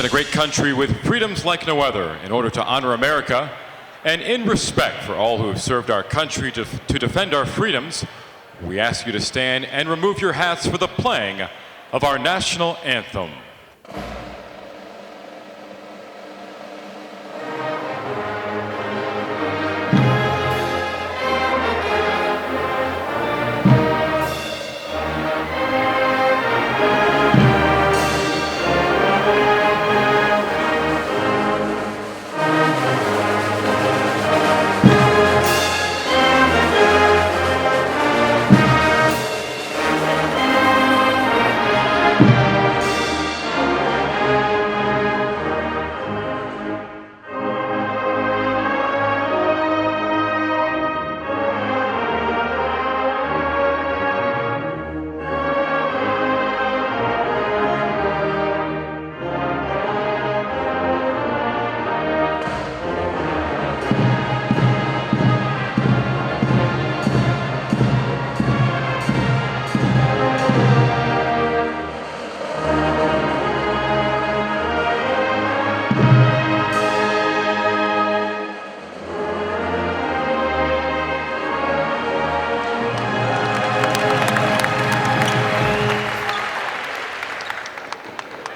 live in a great country with freedoms like no other. In order to honor America and in respect for all who have served our country to defend our freedoms, we ask you to stand and remove your hats for the playing of our national anthem.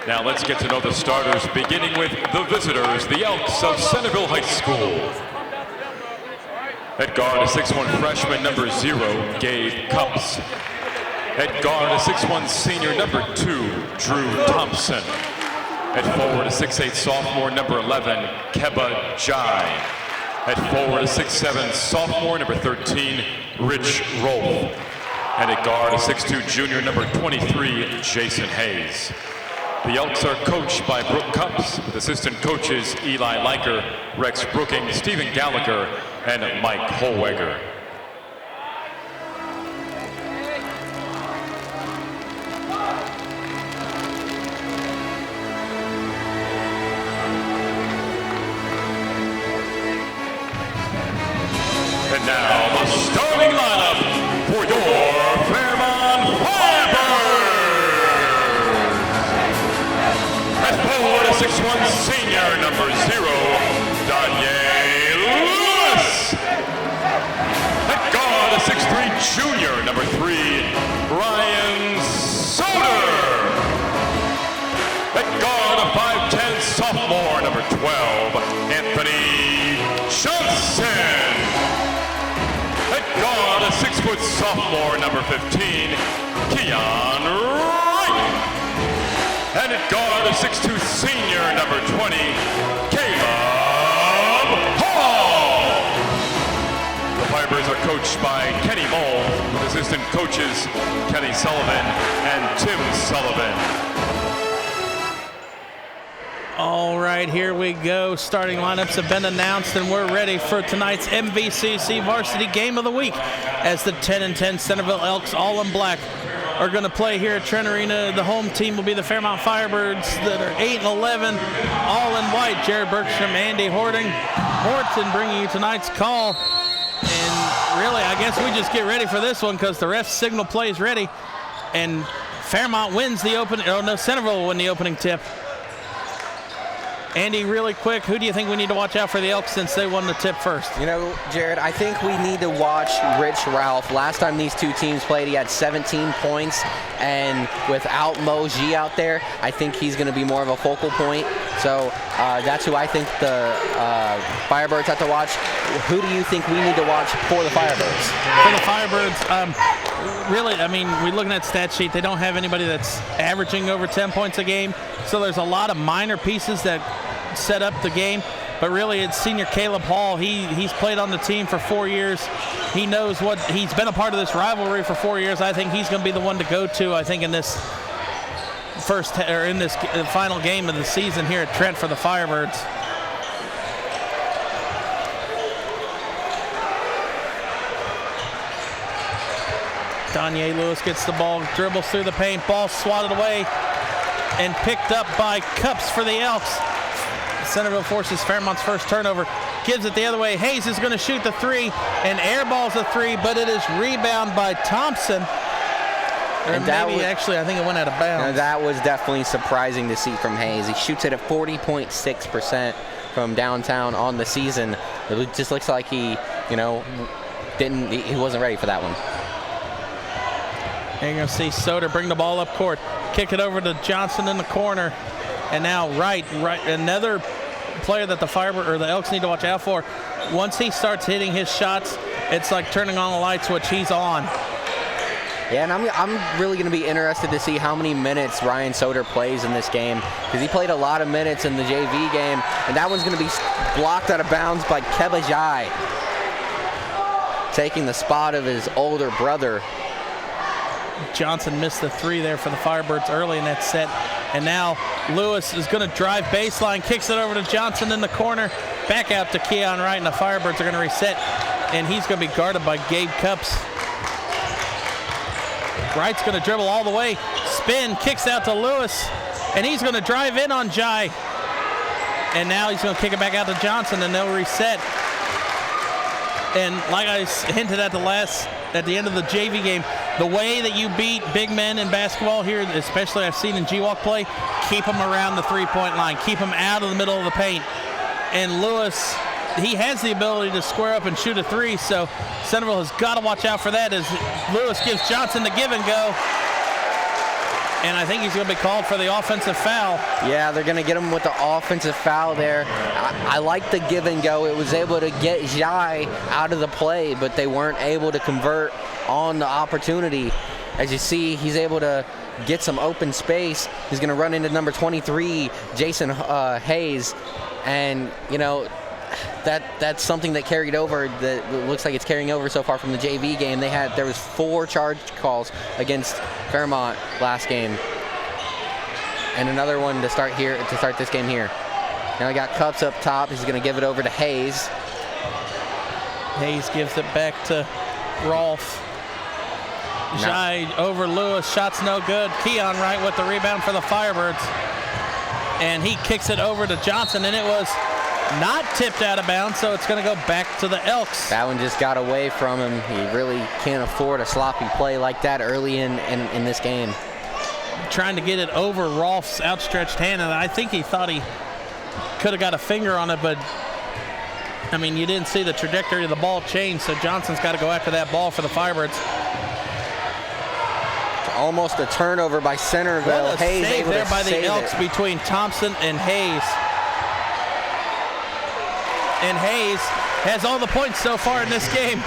Now let's get to know the starters, beginning with the visitors, the Elks of Centerville High School. At guard, a 6'1" freshman, number 0, Gabe Cups. At guard, a 6'1" senior, number 2, Drew Thompson. At forward, a 6'8" sophomore, number 11, Keba Jai. At forward, a 6'7" sophomore, number 13, Rich Rolfe. And at guard, a 6'2" junior, number 23, Jason Hayes. The Elks are coached by Brooke Cups, with assistant coaches Eli Liker, Rex Brooking, Stephen Gallagher, and Mike Holweger. And now the starting lineup for your Fairmont Firebirds. At forward, a 6'1" senior, number 0, Danye Lewis. At guard, a 6'3" junior, number 3, Ryan Soder. At guard, a 5'10" sophomore, number 12, Anthony Johnson. At guard, a 6' sophomore, number 15, Keon Wright. And at guard, a 6'2" senior, number 20, Caleb Hall. The Firebirds are coached by Kenny Moll, with assistant coaches Kenny Sullivan and Tim Sullivan. All right, here we go. Starting lineups have been announced, and we're ready for tonight's MVCC Varsity Game of the Week, as the 10-10 Centerville Elks, all in black, are going to play here at Trent Arena. The home team will be the Fairmont Firebirds, that are 8-11, all in white. Jared Bergstrom, Andy Horton bringing you tonight's call. And really, I guess we just get ready for this one, because the ref signal plays ready, and Fairmont wins the opening. Oh no, Centerville will win the opening tip. Andy, really quick, who do you think we need to watch out for the Elks since they won the tip first? You know, Jared, I think we need to watch Rich Ralph. Last time these two teams played, he had 17 points, and without Mo G out there, I think he's going to be more of a focal point. So that's who I think the Firebirds have to watch. Who do you think we need to watch for the Firebirds? For the Firebirds, really, I mean, we're looking at stat sheet. They don't have anybody that's averaging over 10 points a game. So there's a lot of minor pieces that set up the game, but really it's senior Caleb Hall. He's played on the team for 4 years. He knows what, he's been a part of this rivalry for 4 years. I think he's going to be the one to go to, I think, in this final game of the season here at Trent for the Firebirds. Danye Lewis gets the ball, dribbles through the paint, ball swatted away and picked up by Cups for the Elks. Centerville forces Fairmont's first turnover, gives it the other way. Hayes is going to shoot the 3 and airballs the 3, but it is rebounded by Thompson. Or And maybe actually, I think it went out of bounds. that was definitely surprising to see from Hayes. He shoots it at 40.6% from downtown on the season. It just looks like he wasn't ready for that one. And you're going to see Soder bring the ball up court, kick it over to Johnson in the corner, and now Wright, another player that the Elks need to watch out for. Once he starts hitting his shots, it's like turning on the light switch. He's on. Yeah, and I'm really going to be interested to see how many minutes Ryan Soder plays in this game, because he played a lot of minutes in the JV game, and that one's going to be blocked out of bounds by Kebajai, taking the spot of his older brother. Johnson missed the three there for the Firebirds early in that set, and now Lewis is going to drive baseline, kicks it over to Johnson in the corner, back out to Keon Wright, and the Firebirds are going to reset, and he's going to be guarded by Gabe Cups. Wright's going to dribble all the way, spin, kicks out to Lewis, and he's going to drive in on Jai. And now he's going to kick it back out to Johnson, and they'll reset. And like I hinted at the end of the JV game, the way that you beat big men in basketball here, especially I've seen in G-Walk play, keep them around the three-point line, keep them out of the middle of the paint. And Lewis, he has the ability to square up and shoot a three, so Centerville has got to watch out for that as Lewis gives Johnson the give and go. And I think he's going to be called for the offensive foul. Yeah, they're going to get him with the offensive foul there. I like the give and go. It was able to get Jai out of the play, but they weren't able to convert on the opportunity. As you see, he's able to get some open space. He's going to run into number 23, Jason Hayes. And, that's something that carried over, that looks like it's carrying over so far from the JV game. There was 4 charge calls against Fairmont last game, and another one to start this game here. Now we got Cups up top. He's going to give it over to Hayes. Hayes gives it back to Rolfe. Jai over Lewis, shot's no good. Keon Wright with the rebound for the Firebirds, and he kicks it over to Johnson, and it was not tipped out of bounds, so it's going to go back to the Elks. That one just got away from him. He really can't afford a sloppy play like that early in this game. Trying to get it over Rolfe's outstretched hand, and I think he thought he could have got a finger on it, but I mean, you didn't see the trajectory of the ball change, so Johnson's got to go after that ball for the Firebirds. Almost a turnover by Centerville. What a Hayes save able there to by the save Elks it. between Thompson and Hayes. And Hayes has all the points so far in this game.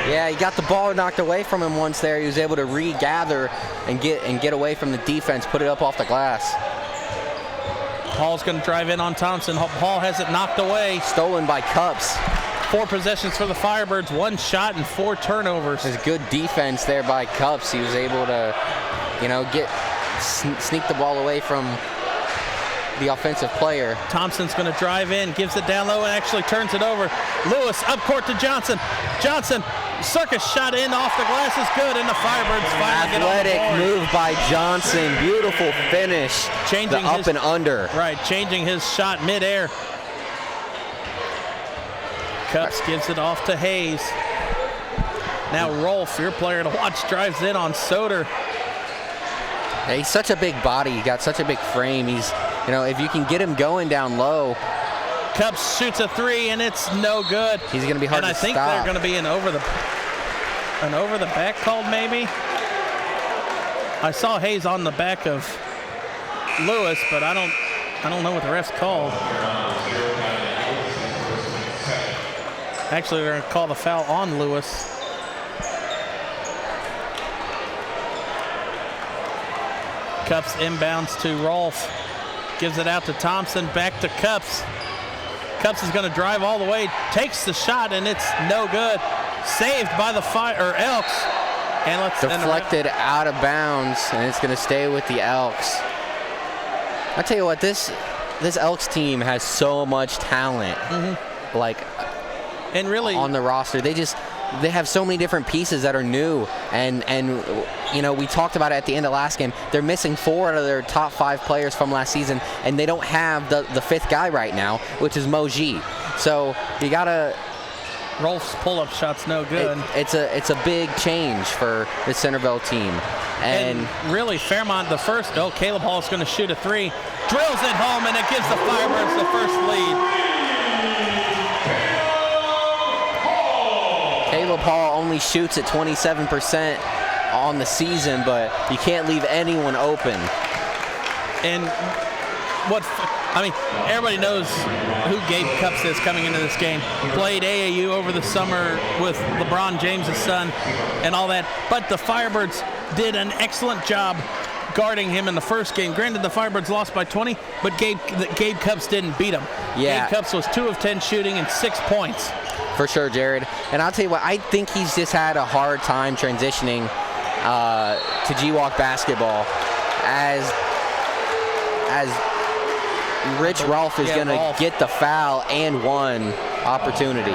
Yeah, he got the ball knocked away from him once there. He was able to regather and get away from the defense, put it up off the glass. Hall's going to drive in on Thompson. Hall has it knocked away. Stolen by Cups. 4 possessions for the Firebirds, 1 shot and 4 turnovers. There's good defense there by Cups. He was able to, sneak the ball away from the offensive player. Thompson's going to drive in, gives it down low, and actually turns it over. Lewis up court to Johnson. Johnson, circus shot in off the glass is good, and the Firebirds finally get on the board. Athletic move by Johnson. Beautiful finish. Changing the up and under. Right, changing his shot midair. Cups gives it off to Hayes. Now Rolfe, your player to watch, drives in on Soder. Yeah, he's such a big body. He got such a big frame. He's, if you can get him going down low. Cups shoots a 3, and it's no good. He's going to be hard to stop. And I think they're going to be an over the back called maybe. I saw Hayes on the back of Lewis, but I don't know what the ref's called. Actually, they're going to call the foul on Lewis. Cups inbounds to Rolfe. Gives it out to Thompson, back to Cups. Cups is going to drive all the way, takes the shot, and it's no good. Saved by the Elks. And deflected out of bounds, and it's going to stay with the Elks. I tell you what, this Elks team has so much talent. Mm-hmm. And really on the roster, they have so many different pieces that are new, and we talked about it at the end of last game. They're missing 4 out of their top 5 players from last season, and they don't have the 5th guy right now, which is Moji. So you gotta Rolf's pull-up shot's no good. It's a big change for the Centerville team. And really, Fairmont, Caleb Hall's going to shoot a 3. Drills it home, and it gives the Firebirds the first lead. Caleb Hall only shoots at 27% on the season, but you can't leave anyone open. And everybody knows who Gabe Cups is coming into this game. Played AAU over the summer with LeBron James' son and all that. But the Firebirds did an excellent job guarding him in the first game. Granted, the Firebirds lost by 20, but Gabe Cups didn't beat him. Yeah. Gabe Cups was 2 of 10 shooting and 6 points. For sure, Jared. And I'll tell you what, I think he's just had a hard time transitioning to GWalk basketball as Rich Rolfe is going to get the foul and 1 opportunity.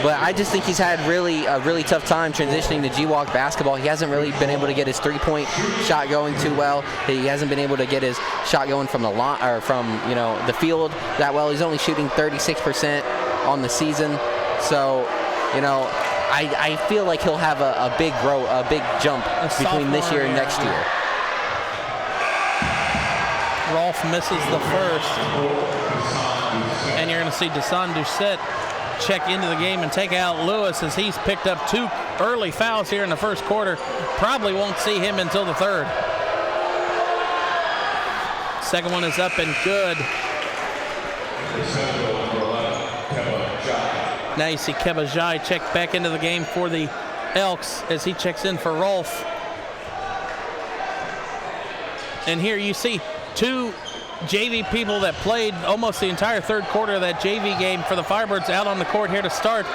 But I just think he's had a really tough time transitioning to GWalk basketball. He hasn't really been able to get his 3-point shot going too well. He hasn't been able to get his shot going from the line or from the field that well. He's only shooting 36% on the season. So, I feel like he'll have a big jump between this year and next year. Rolfe misses the first. And you're going to see Desan Doucette check into the game and take out Lewis as he's picked up 2 early fouls here in the first quarter. Probably won't see him until the third. Second one is up and good. Now you see Kebajai check back into the game for the Elks as he checks in for Rolfe. And here you see 2 JV people that played almost the entire third quarter of that JV game for the Firebirds out on the court here to start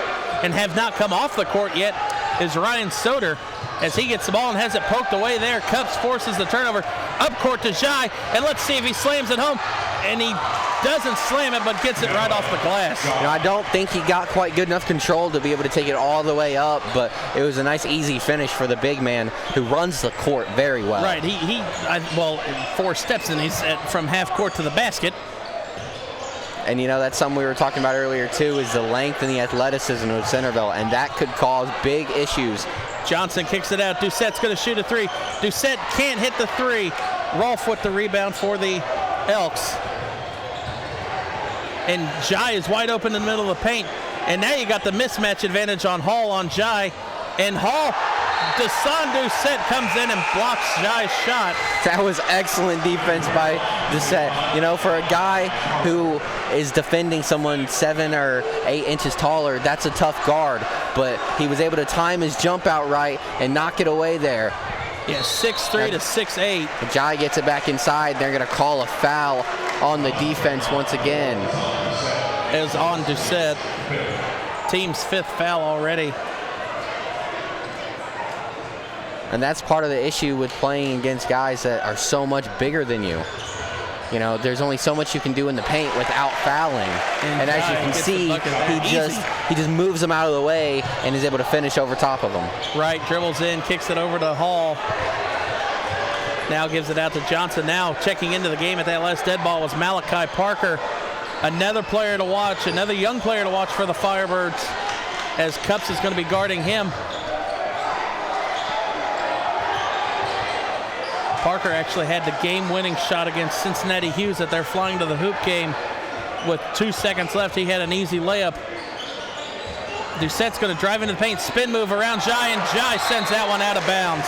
and have not come off the court yet is Ryan Soder as he gets the ball and has it poked away there. Cups forces the turnover up court to Jai, and let's see if he slams it home. And he doesn't slam it, but gets it right off the glass. I don't think he got quite good enough control to be able to take it all the way up, but it was a nice, easy finish for the big man who runs the court very well. Right. He 4 steps, and he's from half court to the basket. And, that's something we were talking about earlier, too, is the length and the athleticism of Centerville, and that could cause big issues. Johnson kicks it out. Doucette's going to shoot a 3. Doucette can't hit the 3. Rolfe with the rebound for the Elks. And Jai is wide open in the middle of the paint. And now you got the mismatch advantage on Hall on Jai. And Hall, Desan Doucette comes in and blocks Jai's shot. That was excellent defense by Doucette. For a guy who is defending someone 7 or 8 inches taller, that's a tough guard. But he was able to time his jump out right and knock it away there. Yeah, 6'3" to 6'8". Jai gets it back inside. They're going to call a foul on the defense once again. Is on Doucette. Team's 5th foul already. And that's part of the issue with playing against guys that are so much bigger than you. There's only so much you can do in the paint without fouling. And as you can see, he just moves them out of the way and is able to finish over top of them. Right, dribbles in, kicks it over to Hall. Now gives it out to Johnson. Now checking into the game at that last dead ball was Malachi Parker. Another player to watch, another young player to watch for the Firebirds as Cups is going to be guarding him. Parker actually had the game-winning shot against Cincinnati Hughes that they're flying to the hoop game with 2 seconds left. He had an easy layup. Doucette's going to drive into the paint, spin move around Jai, and Jai sends that one out of bounds.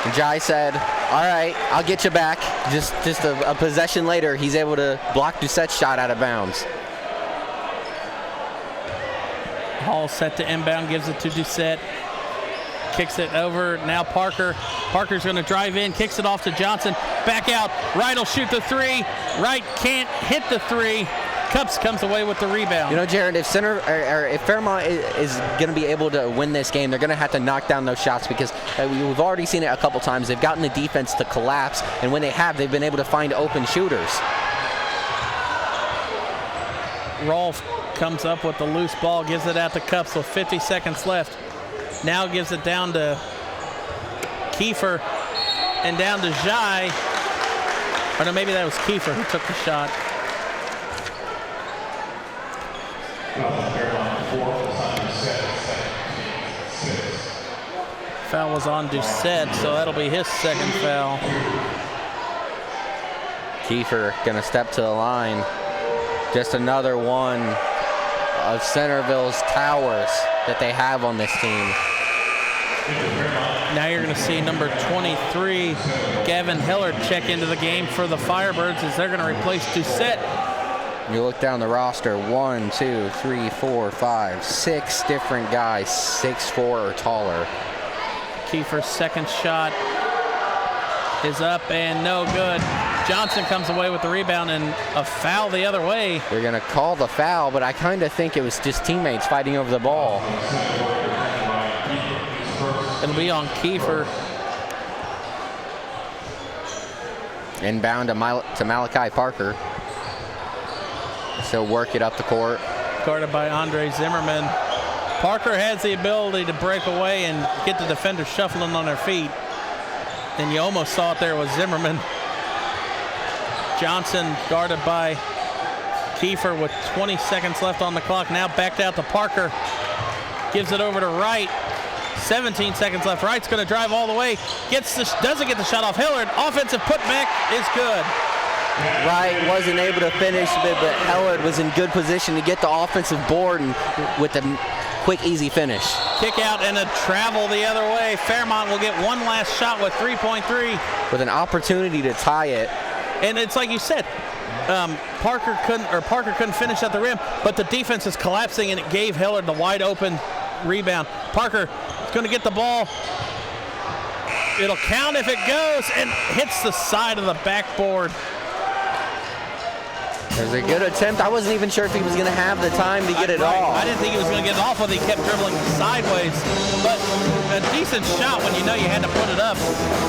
And Jai said, all right, I'll get you back. Just a possession later, he's able to block Doucette's shot out of bounds. Hall set to inbound, gives it to Doucette. Kicks it over, now Parker. Parker's going to drive in, kicks it off to Johnson. Back out, Wright will shoot the 3. Wright can't hit the 3. Cups comes away with the rebound. Jared, if Fairmont is going to be able to win this game, they're going to have to knock down those shots because we've already seen it a couple times. They've gotten the defense to collapse, and when they have, they've been able to find open shooters. Rolfe comes up with the loose ball, gives it out to Cups with 50 seconds left. Now gives it down to Kiefer and down to Jai. Or no, maybe that was Kiefer who took the shot. Foul was on Doucette, so that'll be his second foul. Kiefer gonna step to the line. Just another one of Centerville's towers that they have on this team. Now you're going to see number 23, Gavin Hillard, check into the game for the Firebirds as they're going to replace Doucette. You look down the roster, 1, 2, 3, 4, 5, 6 different guys, 6'4" or taller. Kiefer's second shot is up and no good. Johnson comes away with the rebound and a foul the other way. They're going to call the foul, but I kind of think it was just teammates fighting over the ball. It'll be on Kiefer. Inbound to Malachi Parker. So work it up the court. Guarded by Andre Zimmerman. Parker has the ability to break away and get the defenders shuffling on their feet. And you almost saw it there with Zimmerman. Johnson guarded by Kiefer with 20 seconds left on the clock. Now backed out to Parker. Gives it over to Wright. 17 seconds left. Wright's going to drive all the way. Doesn't get the shot off Hillard. Offensive putback is good. Wright wasn't able to finish, but Hillard was in good position to get the offensive board and with the quick, easy finish. Kick out and a travel the other way. Fairmont will get one last shot with 3.3. With an opportunity to tie it. And it's like you said, Parker couldn't finish at the rim, but the defense is collapsing and it gave Hillard the wide open rebound. Parker is going to get the ball. It'll count if it goes and hits the side of the backboard. There's a good attempt. I wasn't even sure if he was going to have the time to get it off. I didn't think he was going to get it off when he kept dribbling sideways. But a decent shot when you know you had to put it up.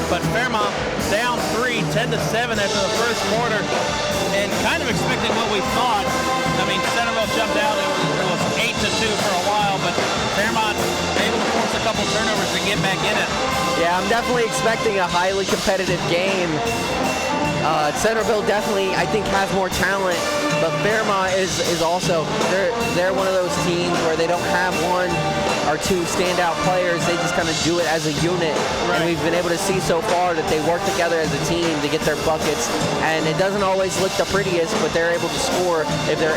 But Fairmont down 3, 10-7 after the first quarter. And kind of expecting what we thought. I mean, Centerville jumped out. It was 8-2 for a while. But Fairmont able to force a couple turnovers to get back in it. Yeah, I'm definitely expecting a highly competitive game. Centerville definitely, I think, has more talent, but Fairmont is also, they're one of those teams where they don't have one or two standout players. They just kind of do it as a unit. Right. And we've been able to see so far that they work together as a team to get their buckets. And it doesn't always look the prettiest, but they're able to score if they're,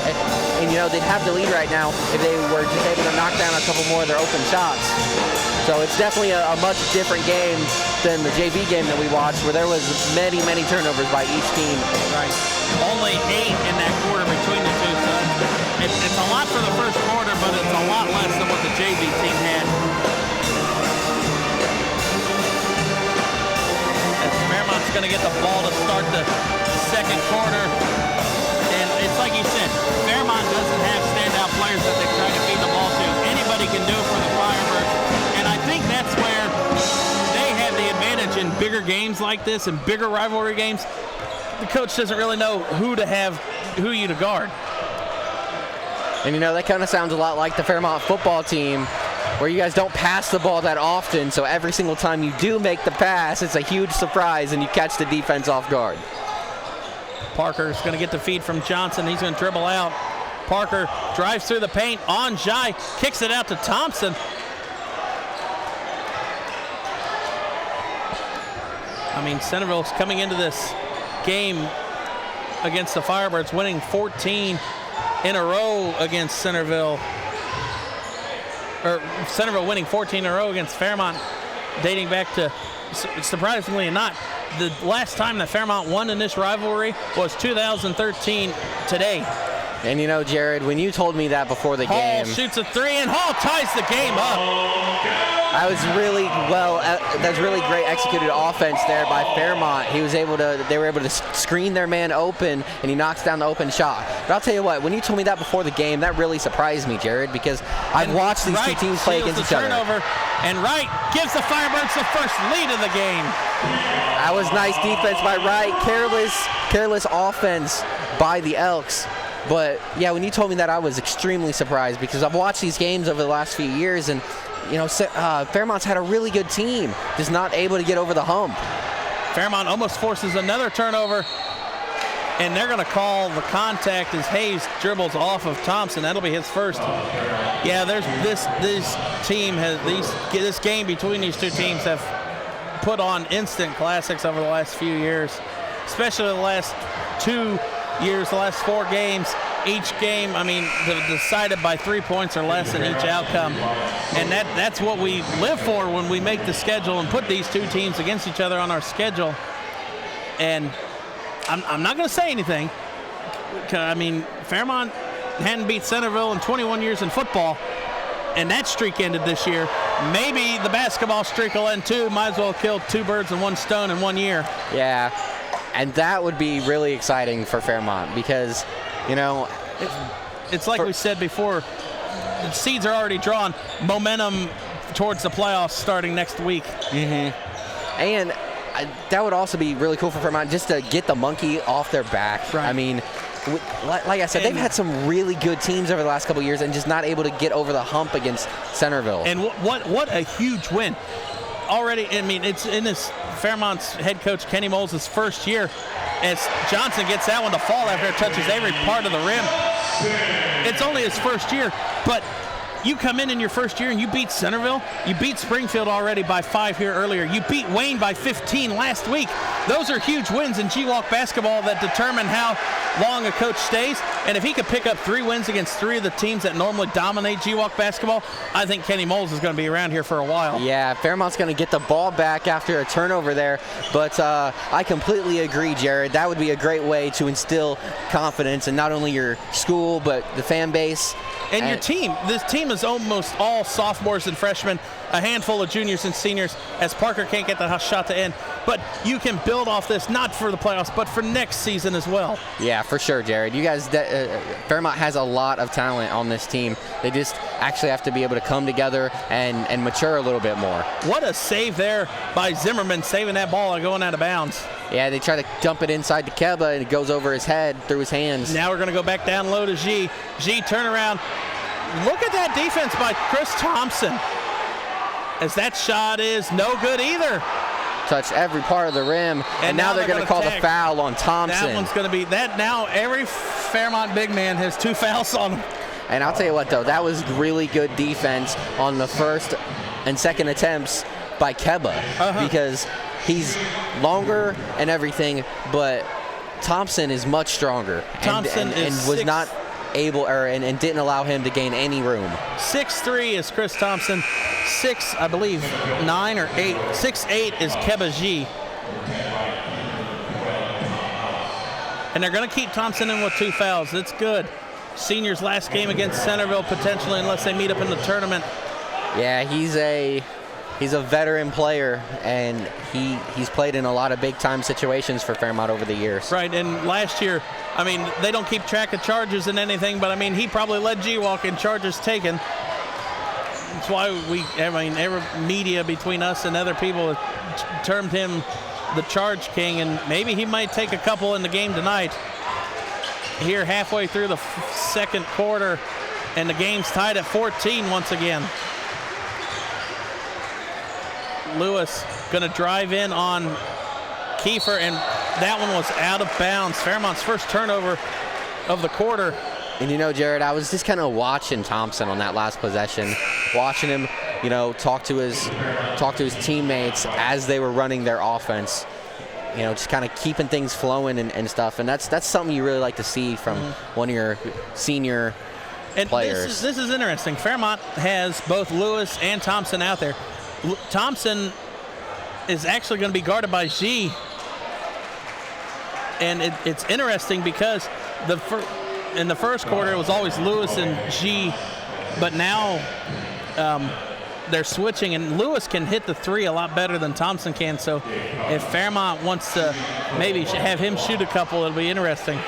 and you know, they'd have the lead right now if they were just able to knock down a couple more of their open shots. So it's definitely a much different game than the JV game that we watched, where there was many, many turnovers by each team. Right. Only 8 in that quarter between the two. So it's a lot for the first quarter, but it's a lot less than what the JV team had. As Fairmont's going to get the ball to start the second quarter. And it's like you said, Fairmont doesn't have standout players that they try to feed the ball to. Anybody can do it for the Firebirds. And I think that's where they have the advantage in bigger games like this and bigger rivalry games. The coach doesn't really know who you to guard. And you know, that kind of sounds a lot like the Fairmont football team, where you guys don't pass the ball that often, so every single time you do make the pass, it's a huge surprise and you catch the defense off guard. Parker's going to get the feed from Johnson. He's going to dribble out. Parker drives through the paint on Jai, kicks it out to Thompson. I mean, Centerville's coming into this game against the Firebirds, winning 14 in a row against Centerville. Or Centerville winning 14 in a row against Fairmont, dating back to, surprisingly not, the last time that Fairmont won in this rivalry was 2013 today. And you know, Jared, when you told me that before the game, Hall shoots a 3 and Hall ties the game up. I was really that's really great executed offense there by Fairmont. They were able to screen their man open, and he knocks down the open shot. But I'll tell you what, when you told me that before the game, that really surprised me, Jared, because I've watched these two teams play against each other. And Wright gives the Firebirds the first lead of the game. That was nice defense by Wright. Careless offense by the Elks. But yeah, when you told me that, I was extremely surprised, because I've watched these games over the last few years, and you know, Fairmont's had a really good team, just not able to get over the hump. Fairmont almost forces another turnover. and they're going to call the contact as Hayes dribbles off of Thompson. That'll be his first. Yeah, this game between these two teams have put on instant classics over the last few years, especially the last 2 years, the last 4 games. Each game, I mean, decided by 3 points or less in each outcome. And that's what we live for when we make the schedule and put these two teams against each other on our schedule. And I'm not going to say anything. I mean, Fairmont hadn't beat Centerville in 21 years in football, and that streak ended this year. Maybe the basketball streak will end too. Might as well kill 2 birds with 1 stone in 1 year. Yeah, and that would be really exciting for Fairmont because, it's like we said before, the seeds are already drawn. Momentum towards the playoffs starting next week. Mm-hmm. And that would also be really cool for Fairmont just to get the monkey off their back. Right. I mean, like I said, they've had some really good teams over the last couple of years and just not able to get over the hump against Centerville. And what a huge win. Already, I mean, it's in this Fairmont's head coach Kenny Moles' first year as Johnson gets that one to fall after it touches every part of the rim. It's only his first year, but you come in your first year and you beat Centerville. You beat Springfield already by 5 here earlier. You beat Wayne by 15 last week. Those are huge wins in GWalk basketball that determine how long a coach stays. And if he could pick up 3 wins against 3 of the teams that normally dominate GWalk basketball, I think Kenny Moles is going to be around here for a while. Yeah, Fairmont's going to get the ball back after a turnover there. But I completely agree, Jared. That would be a great way to instill confidence in not only your school, but the fan base. And your team. This team is almost all sophomores and freshmen, a handful of juniors and seniors, as Parker can't get the shot to end. But you can build off this, not for the playoffs, but for next season as well. Yeah, for sure, Jared. You guys, Fairmont has a lot of talent on this team. They just actually have to be able to come together and mature a little bit more. What a save there by Zimmerman, saving that ball and going out of bounds. Yeah, they try to dump it inside to Keba, and it goes over his head, through his hands. Now we're going to go back down low to G. G, turn around. Look at that defense by Chris Thompson, as that shot is no good either. Touched every part of the rim, and now they're going to call the foul on Thompson. That one's going to be that. Now every Fairmont big man has 2 fouls on them. And I'll tell you what, though, that was really good defense on the first and second attempts by Keba, because he's longer and everything, but Thompson is much stronger. Thompson and was not able, and didn't allow him to gain any room. 6'3" is Chris Thompson. 9 or 8. 6'8" is Keba G. And they're going to keep Thompson in with 2 fouls. That's good. Senior's last game against Centerville, potentially, unless they meet up in the tournament. Yeah, he's a veteran player, and he's played in a lot of big-time situations for Fairmont over the years. Right, and last year, I mean, they don't keep track of charges and anything, but, I mean, he probably led GWalk in charges taken. That's why every media between us and other people termed him the charge king, and maybe he might take a couple in the game tonight. Here halfway through the second quarter, and the game's tied at 14 once again. Lewis going to drive in on Kiefer, and that one was out of bounds. Fairmont's first turnover of the quarter. And Jared, I was just kind of watching Thompson on that last possession, watching him, talk to his teammates as they were running their offense. Just kind of keeping things flowing and stuff. And that's something you really like to see from one of your senior players. This is interesting. Fairmont has both Lewis and Thompson out there. Thompson is actually going to be guarded by G. And it's interesting because in the first quarter it was always Lewis and G, but now they're switching, and Lewis can hit the 3 a lot better than Thompson can. So if Fairmont wants to maybe have him shoot a couple, it'll be interesting.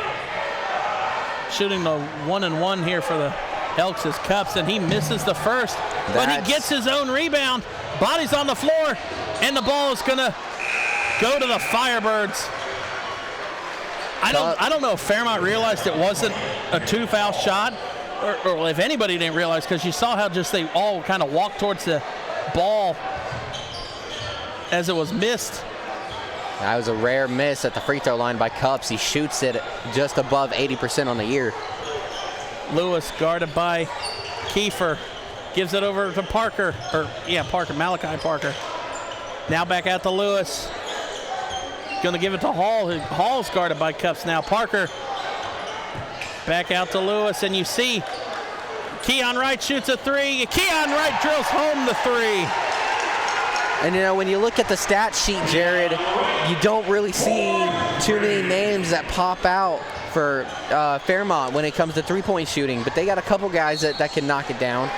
Shooting the 1-and-1 here for the Elks is Cups, and he misses the first, but he gets his own rebound. Body's on the floor, and the ball is going to go to the Firebirds. I don't know if Fairmont realized it wasn't a 2-foul shot, or if anybody didn't realize, because you saw how just they all kind of walked towards the ball as it was missed. That was a rare miss at the free throw line by Cups. He shoots it just above 80% on the year. Lewis guarded by Kiefer. Gives it over to Parker. Malachi Parker. Now back out to Lewis. Going to give it to Hall. Hall's guarded by Cups now. Parker back out to Lewis. And you see Keon Wright shoots a three. Keon Wright drills home the three. And, you know, when you look at the stat sheet, Jared, you don't really see too many names that pop out for Fairmont when it comes to three-point shooting. But they got a couple guys that can knock it down.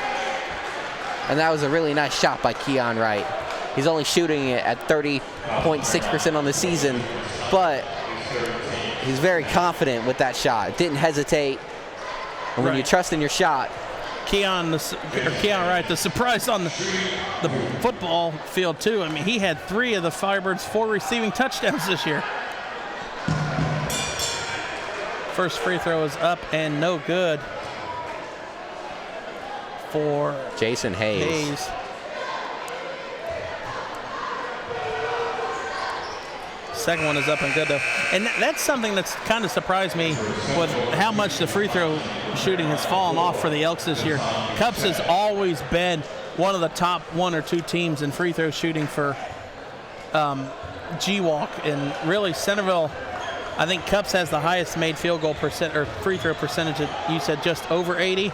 And that was a really nice shot by Keon Wright. He's only shooting it at 30.6% on the season, but he's very confident with that shot. Didn't hesitate. And when you trust in your shot, Keon Wright, the surprise on the football field, too. I mean, he had 3 of the Firebirds' 4 receiving touchdowns this year. First free throw is up and no good for Jason Hayes. Second one is up and good, though. And that's something that's kind of surprised me with how much the free throw shooting has fallen off for the Elks this year. Cups has always been one of the top 1 or 2 teams in free throw shooting for G-Walk. And really, Centerville, I think Cups has the highest made field goal percent or free throw percentage. You said just over 80.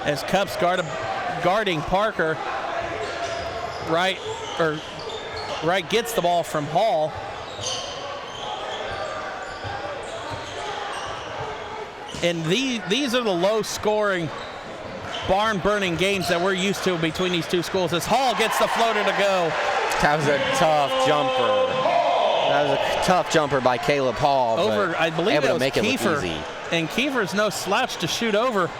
As Cups guarding Parker, Wright gets the ball from Hall. And these are the low-scoring, barn-burning games that we're used to between these two schools. As Hall gets the floater to go. That was a tough jumper. That was a tough jumper by Caleb Hall. I believe it was Kiefer. Easy. And Kiefer's no slouch to shoot over.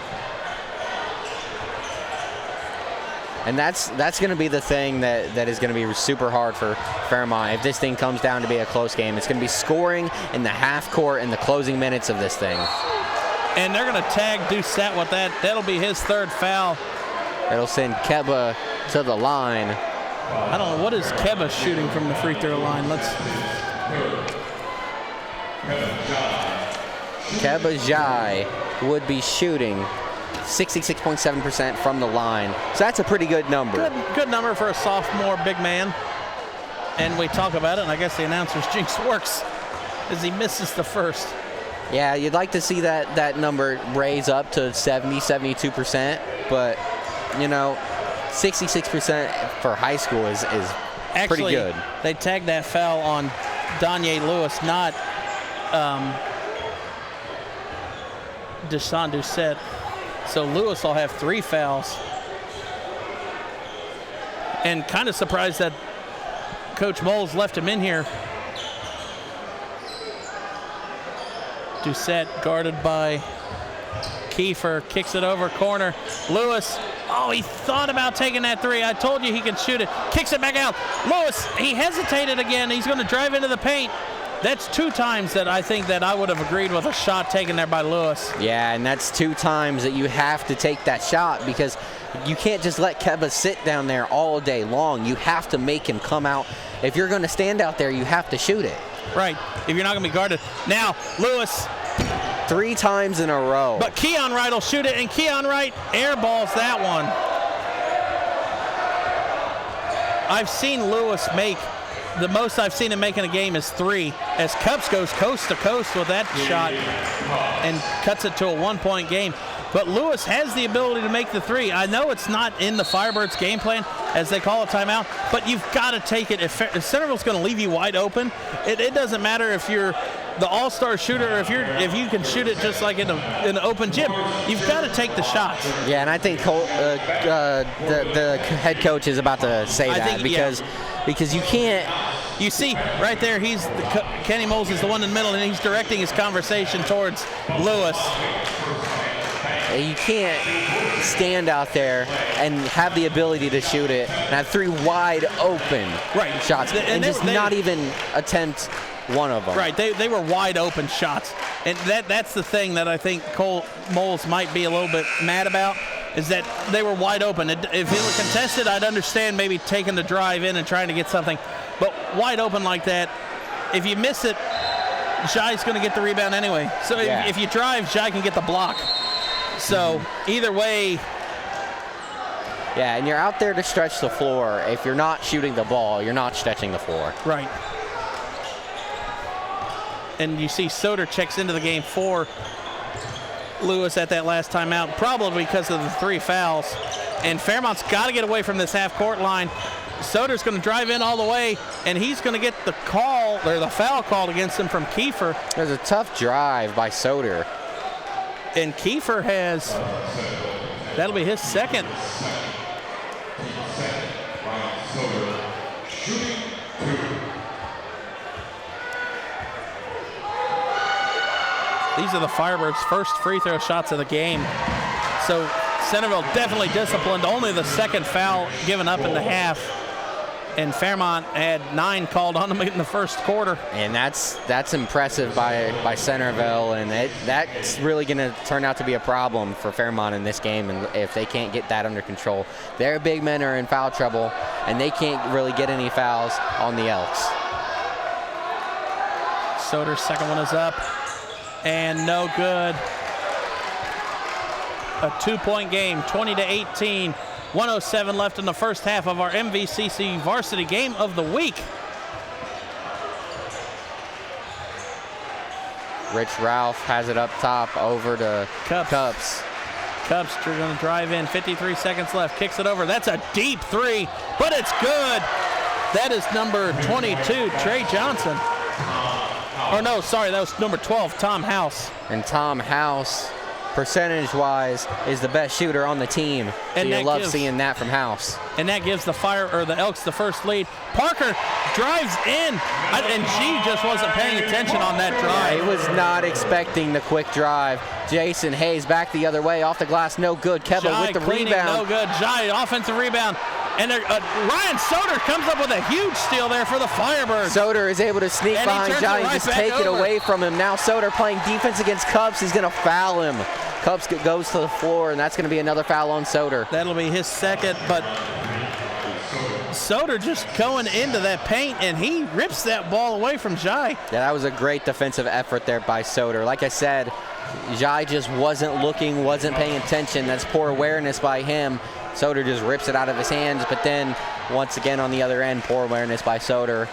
And that's going to be the thing that is going to be super hard for Fairmont. If this thing comes down to be a close game, it's going to be scoring in the half court in the closing minutes of this thing. And they're going to tag Doucette with that. That'll be his 3rd foul. It'll send Keba to the line. I don't know. What is Keba shooting from the free throw line? Keba Jai would be shooting 66.7% from the line. So that's a pretty good number. Good number for a sophomore big man. And we talk about it, and I guess the announcer's jinx works as he misses the first. Yeah, you'd like to see that number raise up to 70, 72%. But, you know, 66% for high school is actually pretty good. They tagged that foul on Danye Lewis, not Deshaun Doucette. So Lewis will have 3 fouls. And kind of surprised that Coach Moles left him in here. Doucette guarded by Kiefer, kicks it over corner. Lewis, he thought about taking that 3. I told you he could shoot it. Kicks it back out. Lewis, he hesitated again. He's going to drive into the paint. That's 2 times that I think that I would have agreed with a shot taken there by Lewis. Yeah, and that's 2 times that you have to take that shot because you can't just let Keba sit down there all day long. You have to make him come out. If you're going to stand out there, you have to shoot it. Right, if you're not going to be guarded. Now, Lewis. 3 times in a row. But Keon Wright will shoot it, and Keon Wright airballs that one. I've seen Lewis make, the most I've seen him make in a game is 3, as Cups goes coast to coast with that shot and cuts it to a 1-point game. But Lewis has the ability to make the 3. I know it's not in the Firebirds game plan, as they call a timeout, but you've got to take it. If Centerville's going to leave you wide open, it doesn't matter if you're the all-star shooter or if you can shoot it just like in an open gym. You've got to take the shots. Yeah, and I think the head coach is about to say that because you can't. You see right there, Kenny Moles is the one in the middle, and he's directing his conversation towards Lewis. You can't stand out there and have the ability to shoot it and have 3 wide open shots and just not even attempt one of them. Right, they were wide open shots. And that's the thing that I think Cole Moles might be a little bit mad about, is that they were wide open. If it were contested, I'd understand maybe taking the drive in and trying to get something. but wide open like that, if you miss it, Jai's going to get the rebound anyway. So if you drive, Jai can get the block. So either way. Yeah, and you're out there to stretch the floor. If you're not shooting the ball, you're not stretching the floor. Right. And you see Soder checks into the game for Lewis at that last timeout, probably because of the 3 fouls. And Fairmont's got to get away from this half-court line. Soder's going to drive in all the way, and he's going to get the call, or the foul called against him from Kiefer. There's a tough drive by Soder. And Kiefer has, that'll be his second. These are the Firebirds' first free throw shots of the game. So Centerville definitely disciplined. Only the second foul given up in the half. And Fairmont had 9 called on them in the first quarter. And that's impressive by Centerville, and that's really going to turn out to be a problem for Fairmont in this game, and if they can't get that under control. Their big men are in foul trouble, and they can't really get any fouls on the Elks. Soder's second one is up, and no good. A 2-point game, 20-18. 107 left in the first half of our MVCC Varsity Game of the Week. Rich Ralph has it up top over to Cups. Cups are going to drive in, 53 seconds left, kicks it over. That's a deep 3, but it's good. That is number 22, Trey Johnson. Or no, sorry, that was number 12, Tom House. And Tom House, percentage-wise, is the best shooter on the team. So you love seeing that from House. And that gives the Elks the first lead. Parker drives in, and she just wasn't paying attention on that drive. Yeah, he was not expecting the quick drive. Jason Hayes back the other way, off the glass, no good. Keba with the rebound. No good. Jai, offensive rebound. And Ryan Soder comes up with a huge steal there for the Firebirds. Soder is able to sneak behind Jai and just take it away from him. Now Soder playing defense against Cups. He's going to foul him. Cups goes to the floor, and that's going to be another foul on Soder. That'll be his second, but Soder just going into that paint, and he rips that ball away from Jai. Yeah, that was a great defensive effort there by Soder. Like I said, Jai just wasn't looking, wasn't paying attention. That's poor awareness by him. Soder just rips it out of his hands, but then once again on the other end, poor awareness by Soder.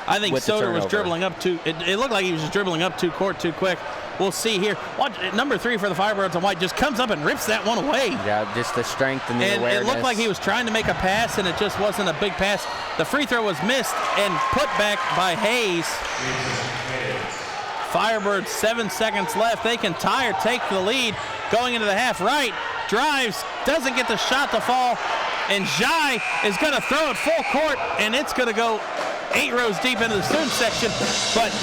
I think Soder was dribbling up it looked like he was just dribbling up to court too quick. We'll see here. Watch, number 3 for the Firebirds on white just comes up and rips that one away. Yeah, just the strength and the awareness. It looked like he was trying to make a pass, and it just wasn't a big pass. The free throw was missed and put back by Hayes. Firebirds, 7 seconds left. They can tie or take the lead going into the half. Right, drives, doesn't get the shot to fall, and Jai is going to throw it full court, and it's going to go 8 rows deep into the student section. But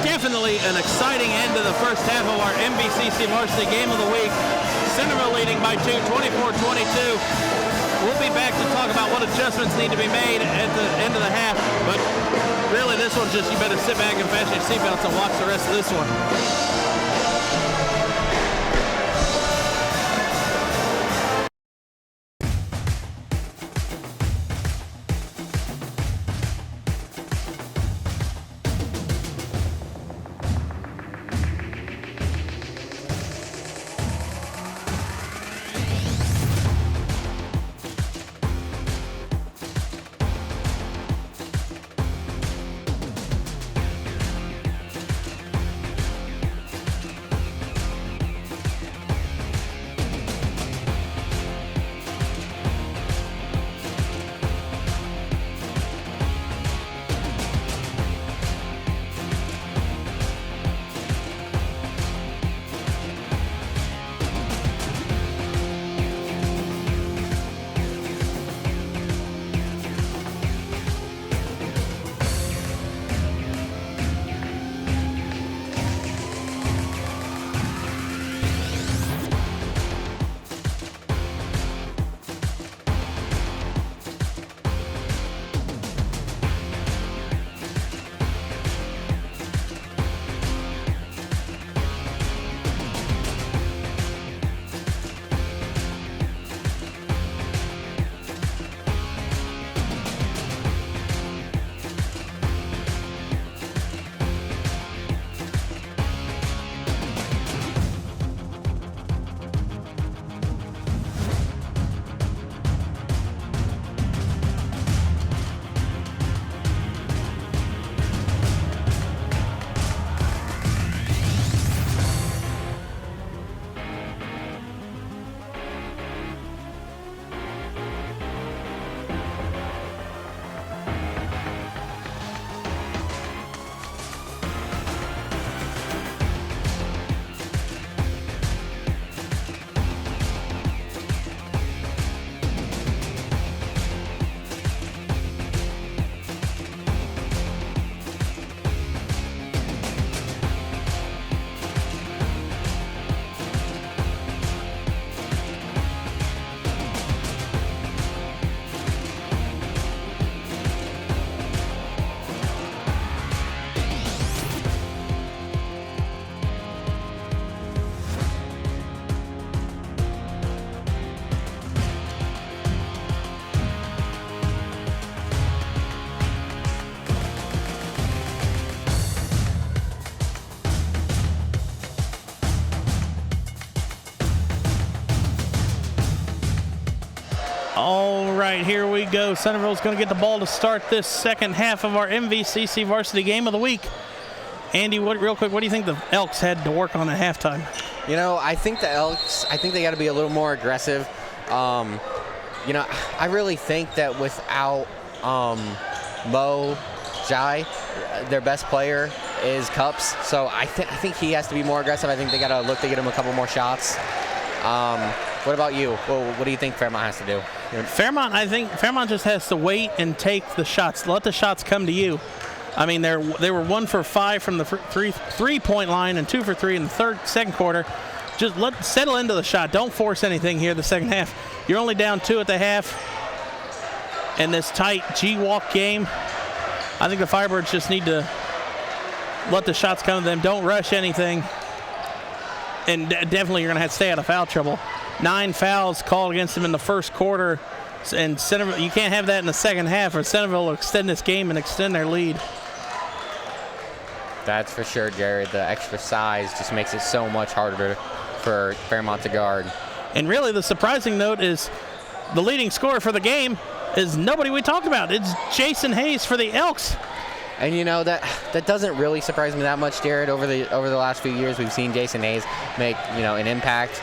definitely an exciting end to the first half of our MVCC Varsity Game of the Week. Centerville leading by 2, 24-22. We'll be back to talk about what adjustments need to be made at the end of the half. But really, this one's just, you better sit back and fasten your seatbelts and watch the rest of this one. All right, here we go. Centerville's going to get the ball to start this second half of our MVCC varsity game of the week. Andy, real quick, what do you think the Elks had to work on at halftime? You know, I think the Elks, they got to be a little more aggressive. You know, I really think that without Mo Jai, their best player is Cups. So I think he has to be more aggressive. I think they got to look to get him a couple more shots. What about you? What do you think Fairmont has to do? I think Fairmont just has to wait and take the shots. Let the shots come to you. I mean, they were 1 for 5 from the three-point line and 2 for 3 in the second quarter. Just settle into the shot. Don't force anything here the second half. You're only down 2 at the half in this tight G-Walk game. I think the Firebirds just need to let the shots come to them. Don't rush anything. And definitely you're going to have to stay out of foul trouble. 9 fouls called against them in the first quarter. And Centerville, you can't have that in the second half, or Centerville will extend this game and extend their lead. That's for sure, Jared. The extra size just makes it so much harder for Fairmont to guard. And really the surprising note is the leading scorer for the game is nobody we talked about. It's Jason Hayes for the Elks. And you know, that doesn't really surprise me that much, Jared. Over the last few years, we've seen Jason Hayes make, you know, an impact.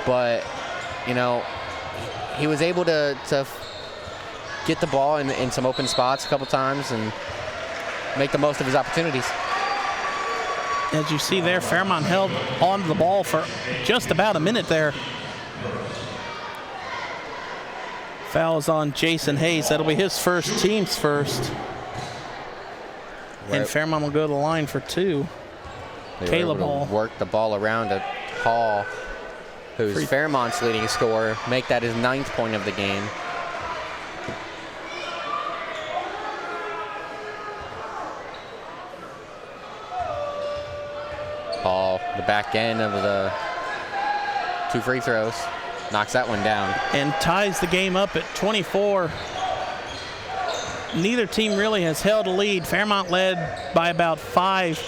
But, you know, he was able to get the ball in some open spots a couple times and make the most of his opportunities. As you see there, Fairmont held on to the ball for just about a minute there. Foul is on Jason Hayes. That'll be his first, team's first. And Fairmont will go to the line for 2. Caleb Hall. Work the ball around to Hall, who's Fairmont's leading scorer, make that his 9th point of the game. Hall, the back end of the 2 free throws, knocks that one down. And ties the game up at 24. Neither team really has held a lead. Fairmont led by about 5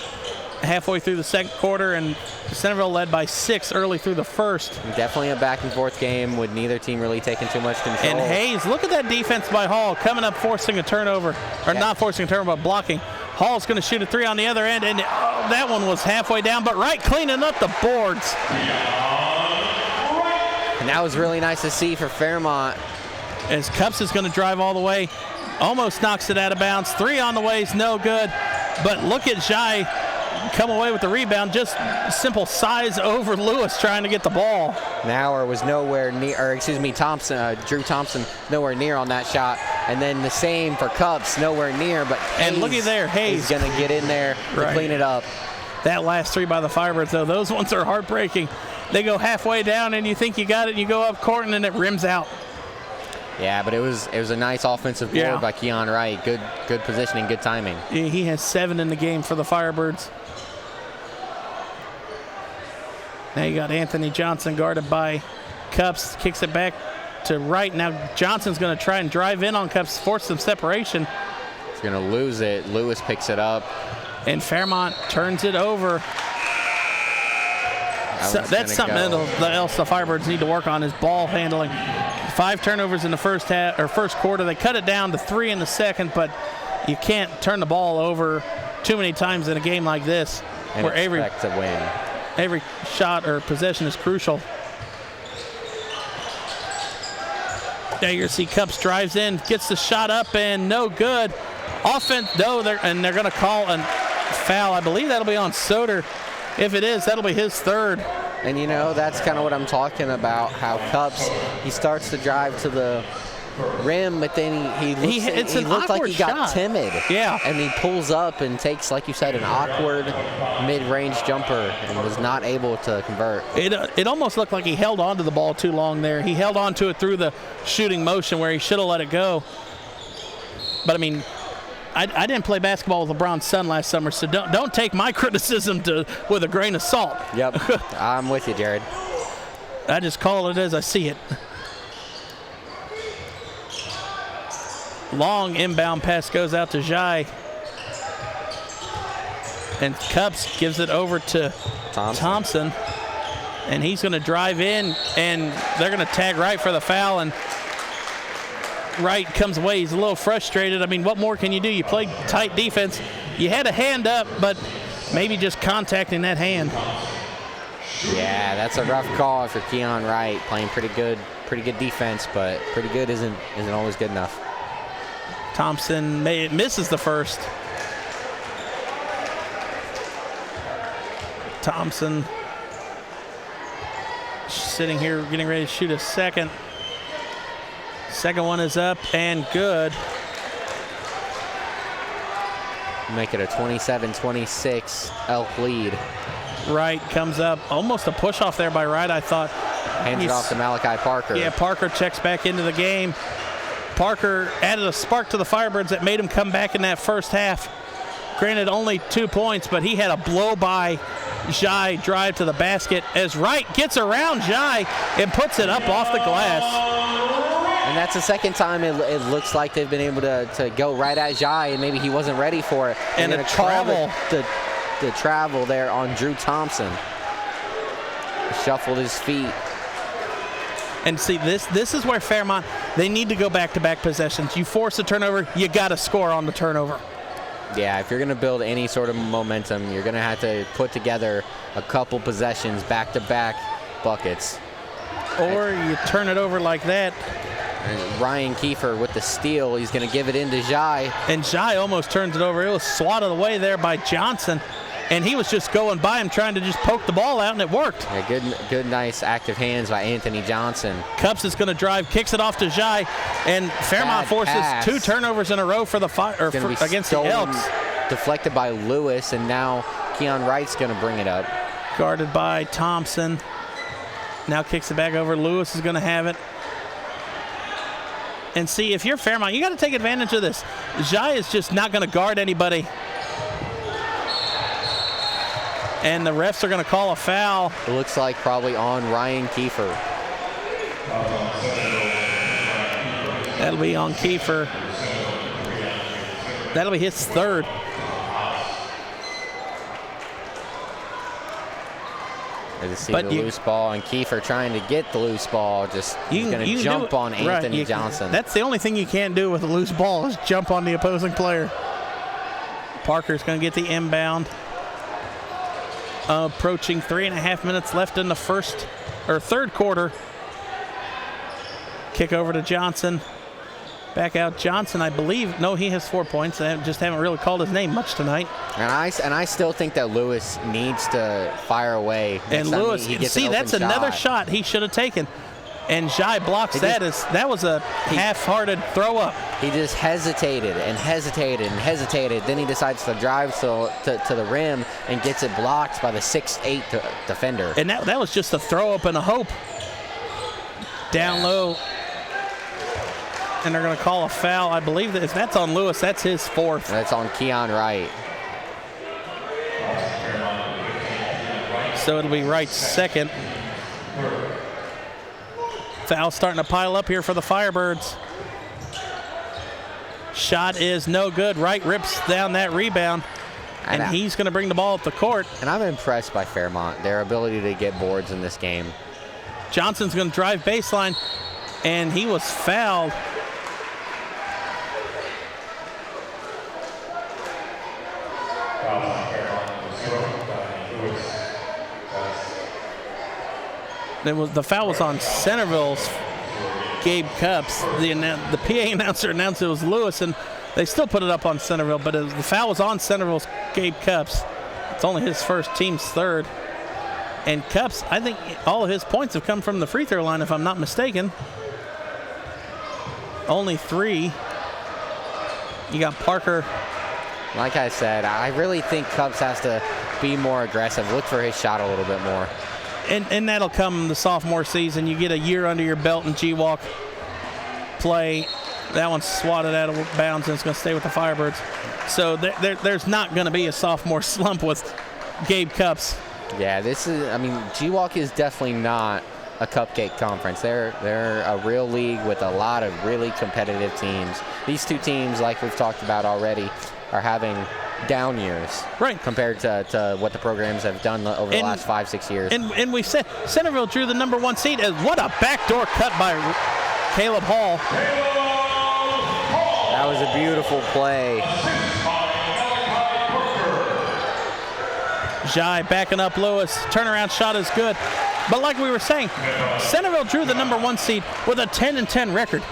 halfway through the second quarter, and Centerville led by 6 early through the first. Definitely a back and forth game with neither team really taking too much control. And Hayes, look at that defense by Hall, coming up forcing a turnover, or not forcing a turnover, but blocking. Hall's going to shoot a 3 on the other end, and that one was halfway down, but right cleaning up the boards. And that was really nice to see for Fairmont. As Cups is going to drive all the way, almost knocks it out of bounds. 3 on the way is no good, but look at Jai come away with the rebound. Just simple size over Lewis trying to get the ball. Nauer was nowhere near, or excuse me, Drew Thompson nowhere near on that shot. And then the same for Cups, nowhere near, but and looky there, Hayes is going to get in there to clean it up. That last 3 by the Firebirds, though, those ones are heartbreaking. They go halfway down and you think you got it, and you go up court and then it rims out. Yeah, but it was a nice offensive board by Keon Wright. Good positioning, good timing. Yeah, he has 7 in the game for the Firebirds. Now you got Anthony Johnson guarded by Cups, kicks it back to Wright. Now Johnson's going to try and drive in on Cups, force some separation. He's going to lose it. Lewis picks it up. And Fairmont turns it over. So that's something else the Firebirds need to work on, is ball handling. 5 turnovers in the first quarter. They cut it down to 3 in the second, but you can't turn the ball over too many times in a game like this, and where expect to win. Every shot or possession is crucial. Now you see Cups drives in, gets the shot up, and no good. Offense, though, they're going to call a foul. I believe that'll be on Soder. If it is, that'll be his 3rd. And, you know, that's kind of what I'm talking about, how Cups, he starts to drive to the rim, but then he looks like he got timid. Yeah. And he pulls up and takes, like you said, an awkward mid-range jumper and was not able to convert. It almost looked like he held on to the ball too long there. He held on to it through the shooting motion where he should have let it go. But, I mean, I didn't play basketball with LeBron's son last summer, so don't take my criticism with a grain of salt. Yep, I'm with you, Jared. I just call it as I see it. Long inbound pass goes out to Jai. And Cups gives it over to Thompson. And he's going to drive in, and they're going to tag Wright for the foul. And Wright comes away. He's a little frustrated. I mean, what more can you do? You played tight defense. You had a hand up, but maybe just contacting that hand. Yeah, that's a rough call for Keon Wright, playing pretty good defense, but pretty good isn't always good enough. Thompson misses the first. Thompson sitting here getting ready to shoot a second. Second one is up and good. Make it a 27-26 Elk lead. Wright comes up, almost a push off there by Wright, I thought. Hands it off to Malachi Parker. Yeah, Parker checks back into the game. Parker added a spark to the Firebirds that made him come back in that first half. Granted, only 2 points, but he had a blow-by Jai drive to the basket as Wright gets around Jai and puts it up off the glass. And that's the second time it looks like they've been able to go right at Jai, and maybe he wasn't ready for it. And a travel. The travel there on Drew Thompson. Shuffled his feet. And see, this is where Fairmont, they need to go back-to-back possessions. You force a turnover, you got to score on the turnover. Yeah, if you're going to build any sort of momentum, you're going to have to put together a couple possessions, back-to-back buckets. Or you turn it over like that. And Ryan Kiefer with the steal. He's going to give it into Jai. And Jai almost turns it over. It was swatted away there by Johnson. And he was just going by him trying to just poke the ball out, and it worked. Yeah, good, nice active hands by Anthony Johnson. Cups is going to drive, kicks it off to Jai, and Fairmont forces pass. 2 turnovers in a row for the against the Elks. Deflected by Lewis, and now Keon Wright's going to bring it up. Guarded by Thompson. Now kicks it back over. Lewis is going to have it. And see, if you're Fairmont, you got to take advantage of this. Jai is just not going to guard anybody. And the refs are going to call a foul. It looks like probably on Ryan Kiefer. That'll be on Kiefer. That'll be his 3rd. I just see the loose ball, and Kiefer trying to get the loose ball. Just he's going to jump on Anthony Johnson. That's the only thing you can't do with a loose ball is jump on the opposing player. Parker's going to get the inbound. Approaching 3.5 minutes left in the third quarter. Kick over to Johnson. Back out Johnson, I believe. No, he has 4 points. I just haven't really called his name much tonight. And I still think that Lewis needs to fire away. And Lewis, see, that's another shot he should have taken. And Jai blocks that. That was a half-hearted throw up. He just hesitated and hesitated and hesitated. Then he decides to drive to the rim and gets it blocked by the 6'8" defender. And that was just a throw up and a hope. Down low. And they're going to call a foul. I believe that if that's on Lewis, that's his 4th. That's on Keon Wright. So it'll be Wright's 2nd. Foul starting to pile up here for the Firebirds. Shot is no good. Wright rips down that rebound, and he's going to bring the ball up the court. And I'm impressed by Fairmont, their ability to get boards in this game. Johnson's going to drive baseline, and he was fouled. The foul was on Centerville's Gabe Cups. The PA announcer announced it was Lewis, and they still put it up on Centerville, but the foul was on Centerville's Gabe Cups. It's only his first, team's 3rd. And Cups, I think all of his points have come from the free throw line, if I'm not mistaken. Only 3. You got Parker. Like I said, I really think Cups has to be more aggressive, look for his shot a little bit more. And that'll come the sophomore season. You get a year under your belt in G-Walk play. That one's swatted out of bounds, and it's going to stay with the Firebirds. So there's not going to be a sophomore slump with Gabe Cups. Yeah, G-Walk is definitely not a cupcake conference. They're a real league with a lot of really competitive teams. These 2 teams, like we've talked about already, are having down years, right, compared to what the programs have done over the last 5-6 years. And we said Centerville drew the #1 seed. What a backdoor cut by Caleb Hall. That was a beautiful play. Jai backing up Lewis. Turnaround shot is good. But like we were saying, Centerville drew the #1 seed with a 10-10 record.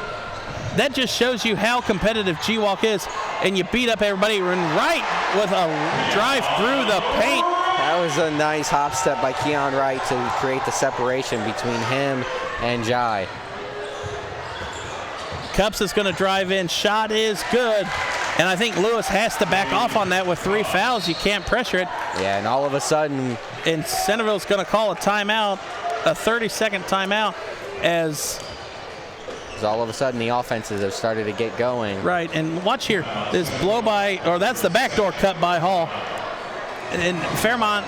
That just shows you how competitive G-Walk is. And you beat up everybody and right with a drive through the paint. That was a nice hop step by Keon Wright to create the separation between him and Jai. Cups is going to drive in. Shot is good. And I think Lewis has to back off on that with 3 fouls. You can't pressure it. Yeah, and all of a sudden. And Centerville's going to call a timeout, a 30-second timeout, as all of a sudden the offenses have started to get going. Right, and watch here. This blow by, or that's the backdoor cut by Hall. And Fairmont,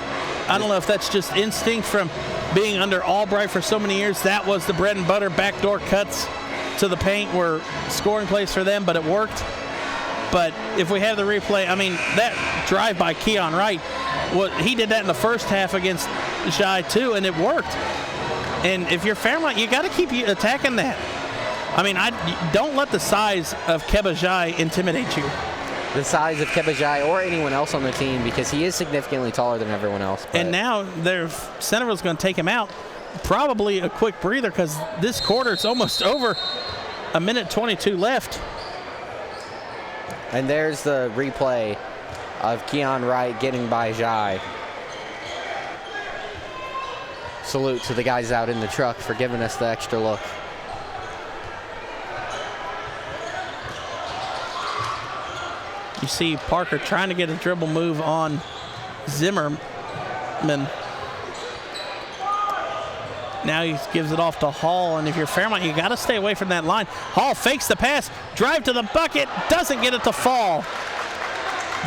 I don't know if that's just instinct from being under Albright for so many years. That was the bread and butter. Backdoor cuts to the paint were scoring plays for them, but it worked. But if we have the replay, I mean, that drive by Keon Wright, he did that in the first half against Jai too, and it worked. And if you're Fairmont, you got to keep attacking that. I mean, don't let the size of Keba Jai intimidate you. The size of Keba Jai or anyone else on the team, because he is significantly taller than everyone else. And now Centerville's going to take him out. Probably a quick breather because this quarter is almost over. 1:22 left. And there's the replay of Keon Wright getting by Jai. Salute to the guys out in the truck for giving us the extra look. You see Parker trying to get a dribble move on Zimmerman. Now he gives it off to Hall, and if you're Fairmont, you got to stay away from that line. Hall fakes the pass, drive to the bucket, doesn't get it to fall.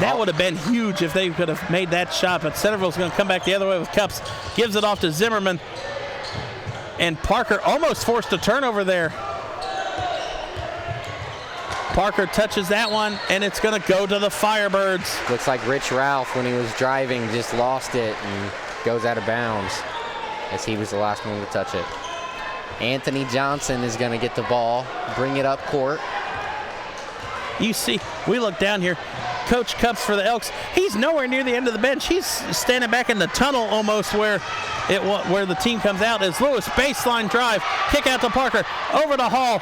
That would have been huge if they could have made that shot, but Centerville's going to come back the other way with Cups. Gives it off to Zimmerman, and Parker almost forced a turnover there. Parker touches that one, and it's going to go to the Firebirds. Looks like Rich Ralph, when he was driving, just lost it and goes out of bounds, as he was the last one to touch it. Anthony Johnson is going to get the ball, bring it up court. You see, we look down here. Coach Cups for the Elks, he's nowhere near the end of the bench. He's standing back in the tunnel almost where the team comes out. As Lewis, baseline drive, kick out to Parker, over to Hall.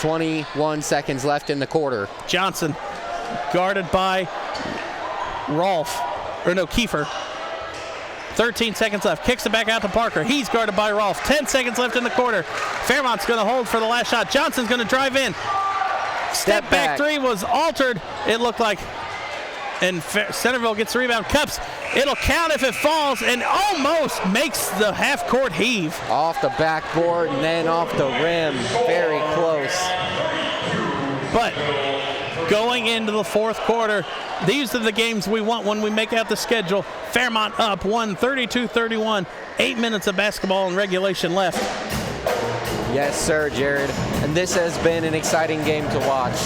21 seconds left in the quarter. Johnson guarded by Kiefer. 13 seconds left. Kicks it back out to Parker. He's guarded by Rolfe. 10 seconds left in the quarter. Fairmont's going to hold for the last shot. Johnson's going to drive in. Step back three was altered, it looked like. And Centerville gets the rebound. Cups. It'll count if it falls, and almost makes the half-court heave. Off the backboard and then off the rim. Very close. But going into the fourth quarter, these are the games we want when we make out the schedule. Fairmont up 32-31. 8 minutes of basketball and regulation left. Yes, sir, Jared. And this has been an exciting game to watch.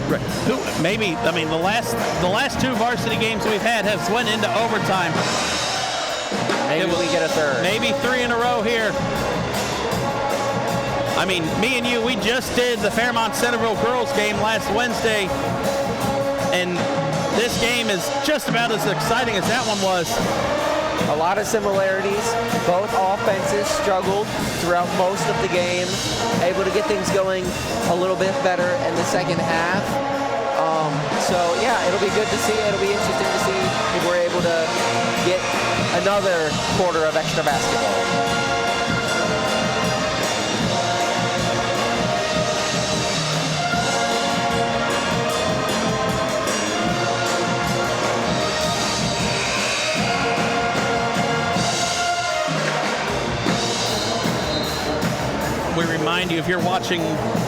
Right. The last two varsity games we've had have went into overtime. Maybe we get a third. Maybe 3 in a row here. I mean, me and you, we just did the Fairmont Centerville girls game last Wednesday, and this game is just about as exciting as that one was. A lot of similarities. Both offenses struggled throughout most of the game, able to get things going a little bit better in the second half. So yeah, it'll be good to see. It'll be interesting to see if we're able to get another quarter of extra basketball. We remind you, if you're watching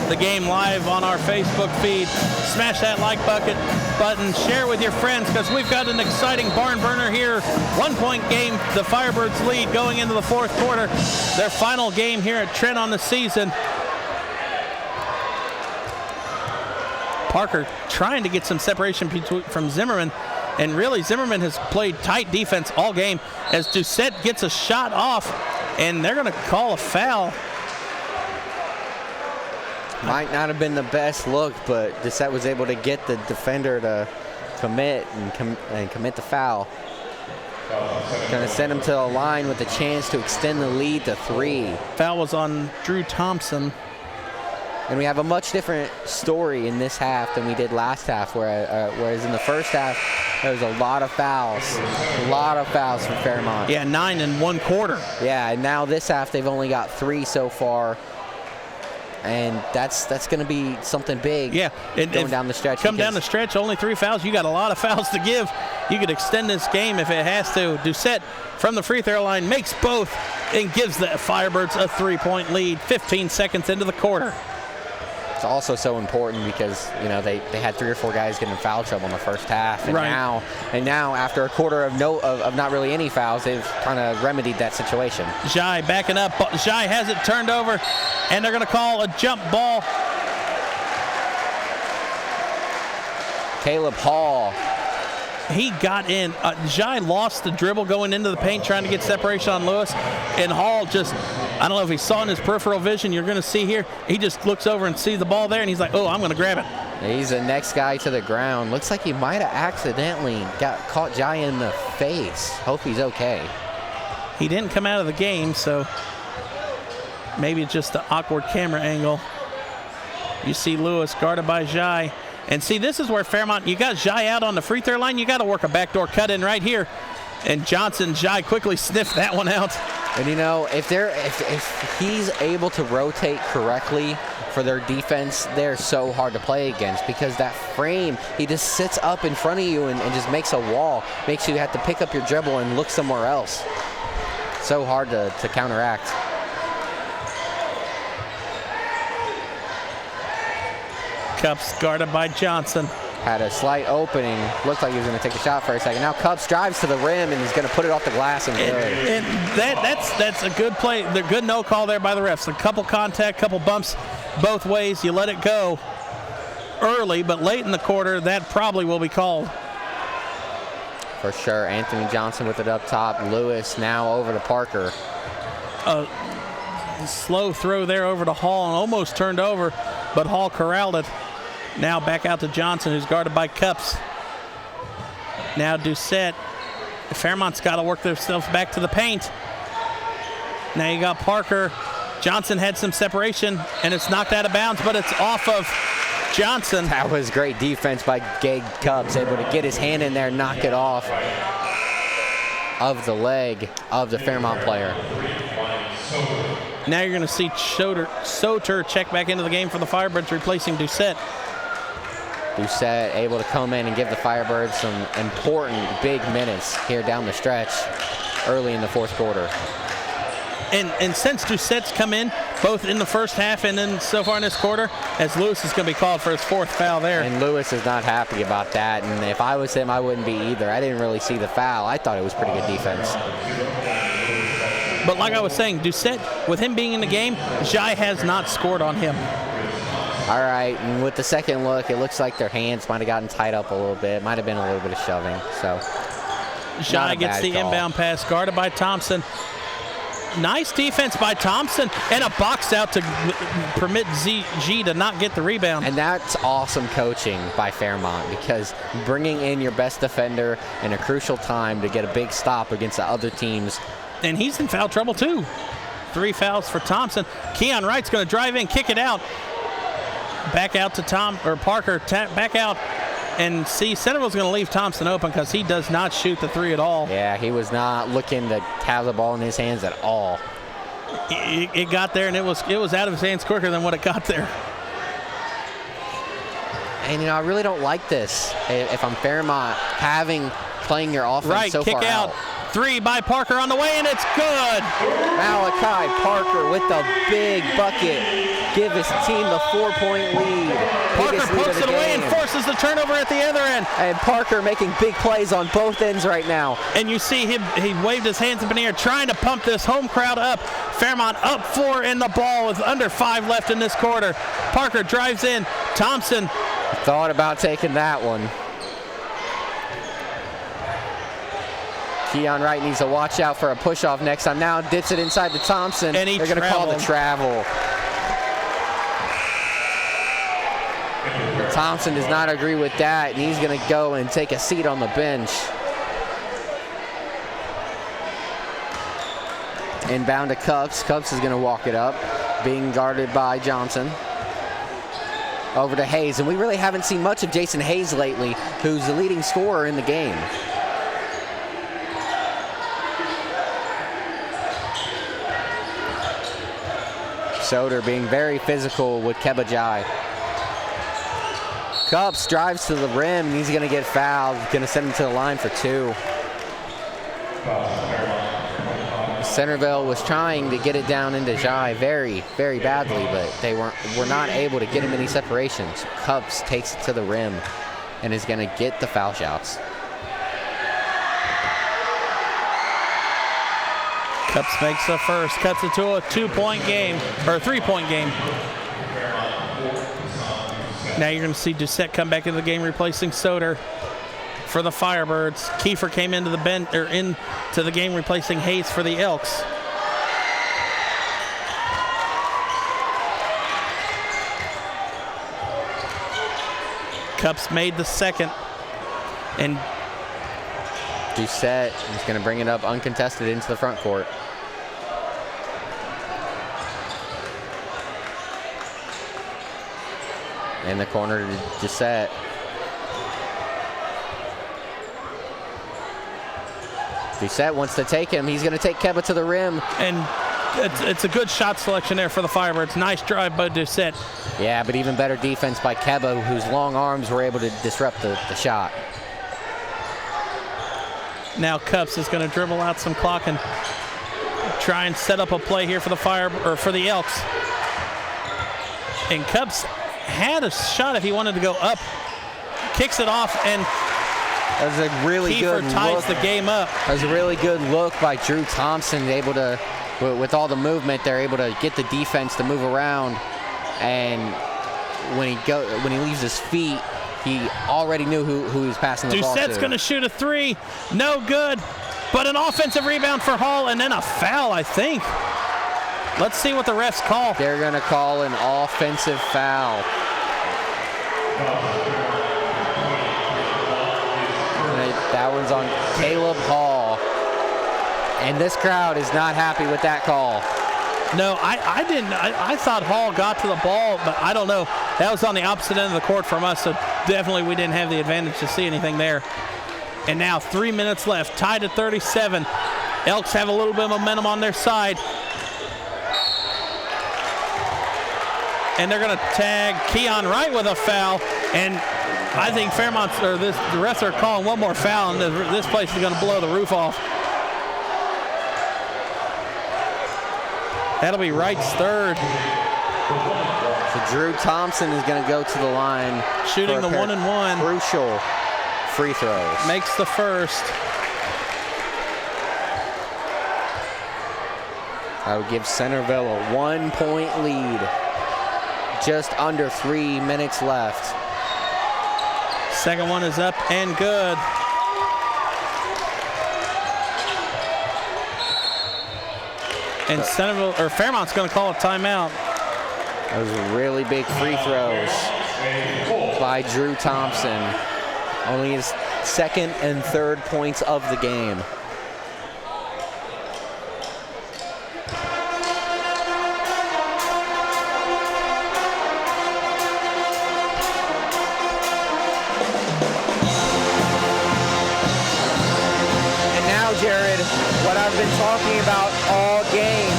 the game live on our Facebook feed, smash that like button, share with your friends, because we've got an exciting barn burner here. 1-point game, the Firebirds lead going into the fourth quarter. Their final game here at Trent on the season. Parker trying to get some separation from Zimmerman, and really Zimmerman has played tight defense all game as Doucette gets a shot off, and they're going to call a foul. Might not have been the best look, but Doucette was able to get the defender to commit and commit the foul. Going to send him to the line with a chance to extend the lead to 3. Foul was on Drew Thompson. And we have a much different story in this half than we did last half, whereas in the first half, there was a lot of fouls. A lot of fouls from Fairmont. Yeah, 9 in 1 quarter. Yeah, and now this half, they've only got 3 so far. And that's going to be something big. Yeah, going down the stretch. Come down the stretch, only 3 fouls. You got a lot of fouls to give. You could extend this game if it has to. Doucette from the free throw line makes both and gives the Firebirds a 3-point lead 15 seconds into the quarter. It's also so important because, you know, they had 3 or 4 guys getting in foul trouble in the first half. And now after a quarter of not really any fouls, they've kind of remedied that situation. Jai backing up. Jai has it turned over, and they're going to call a jump ball. Caleb Hall. He got in. Jai lost the dribble going into the paint trying to get separation on Lewis. And Hall just, I don't know if he saw in his peripheral vision, you're going to see here, he just looks over and sees the ball there, and he's like, oh, I'm going to grab it. He's the next guy to the ground. Looks like he might have accidentally caught Jai in the face. Hope he's okay. He didn't come out of the game, so maybe it's just the awkward camera angle. You see Lewis guarded by Jai. And see, this is where Fairmont, you got Jai out on the free throw line. You got to work a backdoor cut in right here. And Jai quickly sniffed that one out. And you know, if he's able to rotate correctly for their defense, they're so hard to play against because that frame, he just sits up in front of you and just makes a wall. Makes you have to pick up your dribble and look somewhere else. So hard to counteract. Cups guarded by Johnson. Had a slight opening. Looked like he was going to take a shot for a second. Now Cups drives to the rim and he's going to put it off the glass and good. And that's a good play. The good no call there by the refs. A couple contact, couple bumps both ways. You let it go early, but late in the quarter, that probably will be called. For sure. Anthony Johnson with it up top. Lewis now over to Parker. Slow throw there over to Hall and almost turned over, but Hall corralled it. Now back out to Johnson, who's guarded by Cups. Now Doucette. Fairmont's got to work themselves back to the paint. Now you got Parker. Johnson had some separation, and it's knocked out of bounds, but it's off of Johnson. That was great defense by Gabe Cups, able to get his hand in there, knock it off of the leg of the Fairmont player. Now you're going to see Soter check back into the game for the Firebirds, replacing Doucette. Doucette able to come in and give the Firebirds some important big minutes here down the stretch early in the fourth quarter. And since Doucette's come in, both in the first half and then so far in this quarter, as Lewis is going to be called for his 4th foul there. And Lewis is not happy about that, and if I was him, I wouldn't be either. I didn't really see the foul. I thought it was pretty good defense. But like I was saying, Doucette, with him being in the game, Jai has not scored on him. All right, and with the second look, it looks like their hands might have gotten tied up a little bit. Might have been a little bit of shoving. So Jai gets the inbound pass, guarded by Thompson. Nice defense by Thompson, and a box out to permit G to not get the rebound. And that's awesome coaching by Fairmont, because bringing in your best defender in a crucial time to get a big stop against the other teams. And he's in foul trouble too. 3 fouls for Thompson. Keon Wright's going to drive in, kick it out. Back out to Parker, back out. And see, Centerville's going to leave Thompson open because he does not shoot the 3 at all. Yeah, he was not looking to have the ball in his hands at all. It got there, and it was out of his hands quicker than what it got there. And, you know, I really don't like this. If I'm Fairmont, playing your offense so far out. 3 by Parker on the way, and it's good. Malachi Parker with the big bucket. Give his team the 4-point lead. Parker pokes it away and forces the turnover at the other end. And Parker making big plays on both ends right now. And you see him, he waved his hands up in the air trying to pump this home crowd up. Fairmont up 4 in the ball with under 5 left in this quarter. Parker drives in. Thompson thought about taking that one. Keon Wright needs to watch out for a push-off next time. Now dips it inside to Thompson. And they're going to call the travel. Thompson does not agree with that, and he's going to go and take a seat on the bench. Inbound to Cups. Cups is going to walk it up, being guarded by Johnson. Over to Hayes, and we really haven't seen much of Jason Hayes lately, who's the leading scorer in the game. Soder being very physical with Kebajai. Cups drives to the rim, and he's going to get fouled. Going to send him to the line for 2. Centerville was trying to get it down into Jai very, very badly, but they were not able to get him any separations. Cups takes it to the rim and is going to get the foul shots. Cups makes the first, cuts it to a 2-point game, or a 3-point game. Now you're going to see Doucette come back into the game, replacing Soder for the Firebirds. Kiefer came into the into the game, replacing Hayes for the Elks. Cups made the second, and Doucette is going to bring it up uncontested into the front court. In the corner to Doucette. Doucette wants to take him. He's going to take Keba to the rim. And it's a good shot selection there for the Firebirds. Nice drive by Doucette. Yeah, but even better defense by Keba, whose long arms were able to disrupt the shot. Now Cups is going to dribble out some clock and try and set up a play here for the for the Elks. And Cups had a shot if he wanted to go up. Kicks it off, and that was a really Kiefer good ties look. the game up. That was a really good look by Drew Thompson, able to, with all the movement, they're able to get the defense to move around. And when he leaves his feet, he already knew who he was passing the ball to. Doucette's going to shoot a 3. No good. But an offensive rebound for Hall, and then a foul, I think. Let's see what the refs call. They're going to call an offensive foul. That one's on Caleb Hall. And this crowd is not happy with that call. No, I didn't. I thought Hall got to the ball, but I don't know. That was on the opposite end of the court from us, so definitely we didn't have the advantage to see anything there. And now 3 minutes left, tied at 37. Elks have a little bit of momentum on their side. And they're going to tag Keon Wright with a foul. And I think Fairmont, or the refs are calling one more foul, and this place is going to blow the roof off. That'll be Wright's 3rd. So Drew Thompson is going to go to the line. Shooting the 1-and-1. Crucial free throws. Makes the first. That would give Centerville a 1-point lead. Just under 3 minutes left. Second one is up and good. And Centerville, or Fairmont's going to call a timeout. Those are really big free throws by Drew Thompson. Only his 2nd and 3rd points of the game. Jared, what I've been talking about all game.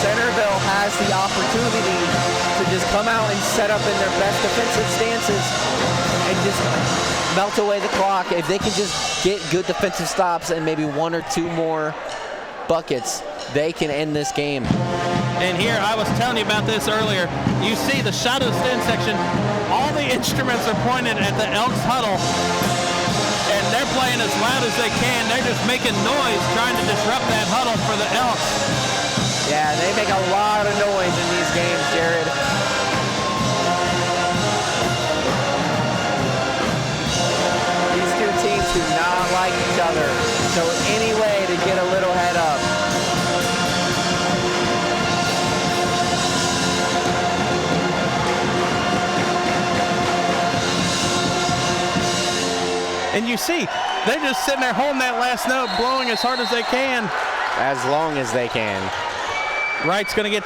Centerville has the opportunity to just come out and set up in their best defensive stances and just melt away the clock. If they can just get good defensive stops and maybe 1 or 2 more buckets, they can end this game. And here, I was telling you about this earlier. You see the shadow stand section, all the instruments are pointed at the Elks huddle. And they're playing as loud as they can. They're just making noise, trying to disrupt that huddle for the Elks. Yeah, they make a lot of noise in these games, Jared. These two teams do not like each other. So any way to get a little head up. And you see, they're just sitting there holding that last note, blowing as hard as they can. As long as they can. Wright's going to get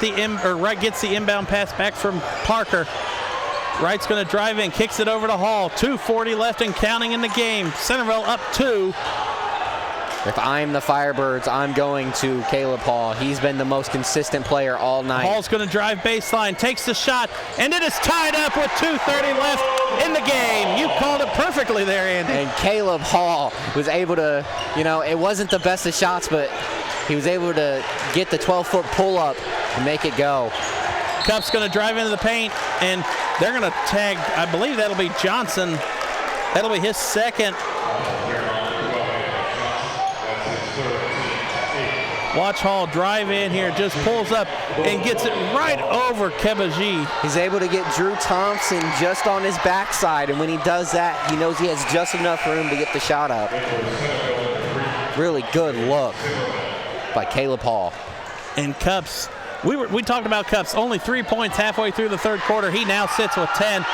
Wright gets the inbound pass back from Parker. Wright's going to drive in, kicks it over to Hall. 2:40 left and counting in the game. Centerville up 2. If I'm the Firebirds, I'm going to Caleb Hall. He's been the most consistent player all night. Hall's going to drive baseline, takes the shot, and it is tied up with 2:30 left in the game. You called it perfectly there, Andy. And Caleb Hall was able to, it wasn't the best of shots, but he was able to get the 12-foot pull-up and make it go. Cup's going to drive into the paint, and they're going to tag, I believe that'll be Johnson. That'll be his second. Watch Hall drive in here, just pulls up and gets it right over Kebaji. He's able to get Drew Thompson just on his backside, and when he does that, he knows he has just enough room to get the shot up. Really good look by Caleb Hall. And Cups, we talked about Cups, only 3 points halfway through the third quarter. He now sits with 10,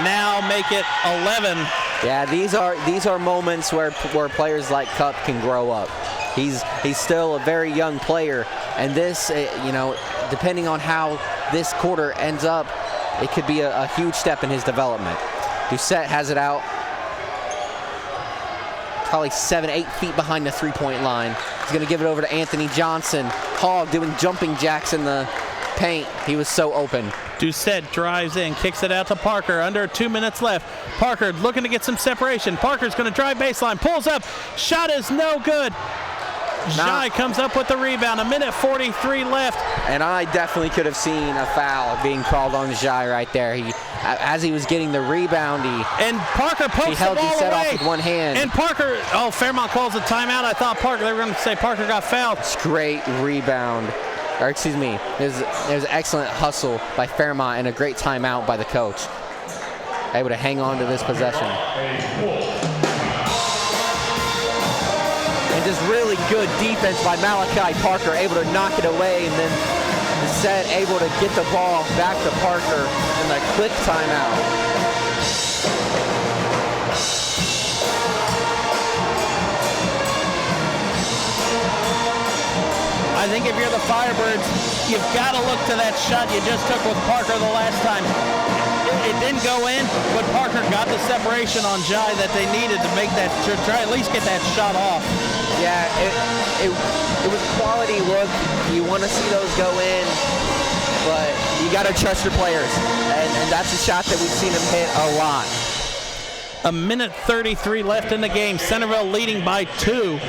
now make it 11. Yeah, these are moments where players like Cup can grow up. He's still a very young player, and this, depending on how this quarter ends up, it could be a huge step in his development. Doucette has it out, probably 7-8 feet behind the three-point line. He's going to give it over to Anthony Johnson. Hall doing jumping jacks in the paint. He was so open. Doucette drives in, kicks it out to Parker. Under 2 minutes left. Parker looking to get some separation. Parker's going to drive baseline, pulls up. Shot is no good. Jai comes up with the rebound. 1:43 left. And I definitely could have seen a foul being called on Jai right there. As he was getting the rebound, and Parker pokes he held the ball Doucette away off with one hand. And Parker, Fairmont calls a timeout. I thought they were going to say Parker got fouled. Great rebound. Or excuse me, there's excellent hustle by Fairmont and a great timeout by the coach. Able to hang on to this possession. And just really good defense by Malachi Parker, able to knock it away, and then Doucette able to get the ball back to Parker in the quick timeout. I think if you're the Firebirds, you've got to look to that shot you just took with Parker the last time. It didn't go in, but Parker got the separation on Jai that they needed to make that, to try at least get that shot off. Yeah, it was a quality look. You want to see those go in, but you got to trust your players, and that's a shot that we've seen him hit a lot. 1:33 left in the game. Centerville leading by 2.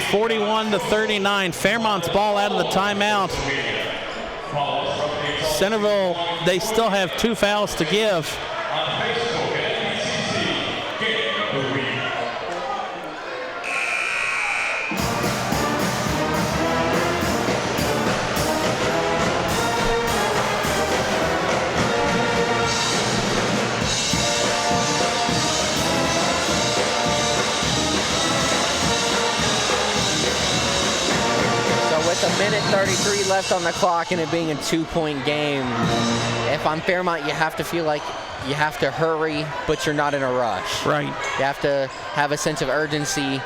41-39. Fairmont's ball out of the timeout. Centerville, they still have 2 fouls to give. With 1:33 left on the clock and it being a 2-point game, if I'm Fairmont, you have to feel like you have to hurry, but you're not in a rush. Right. You have to have a sense of urgency,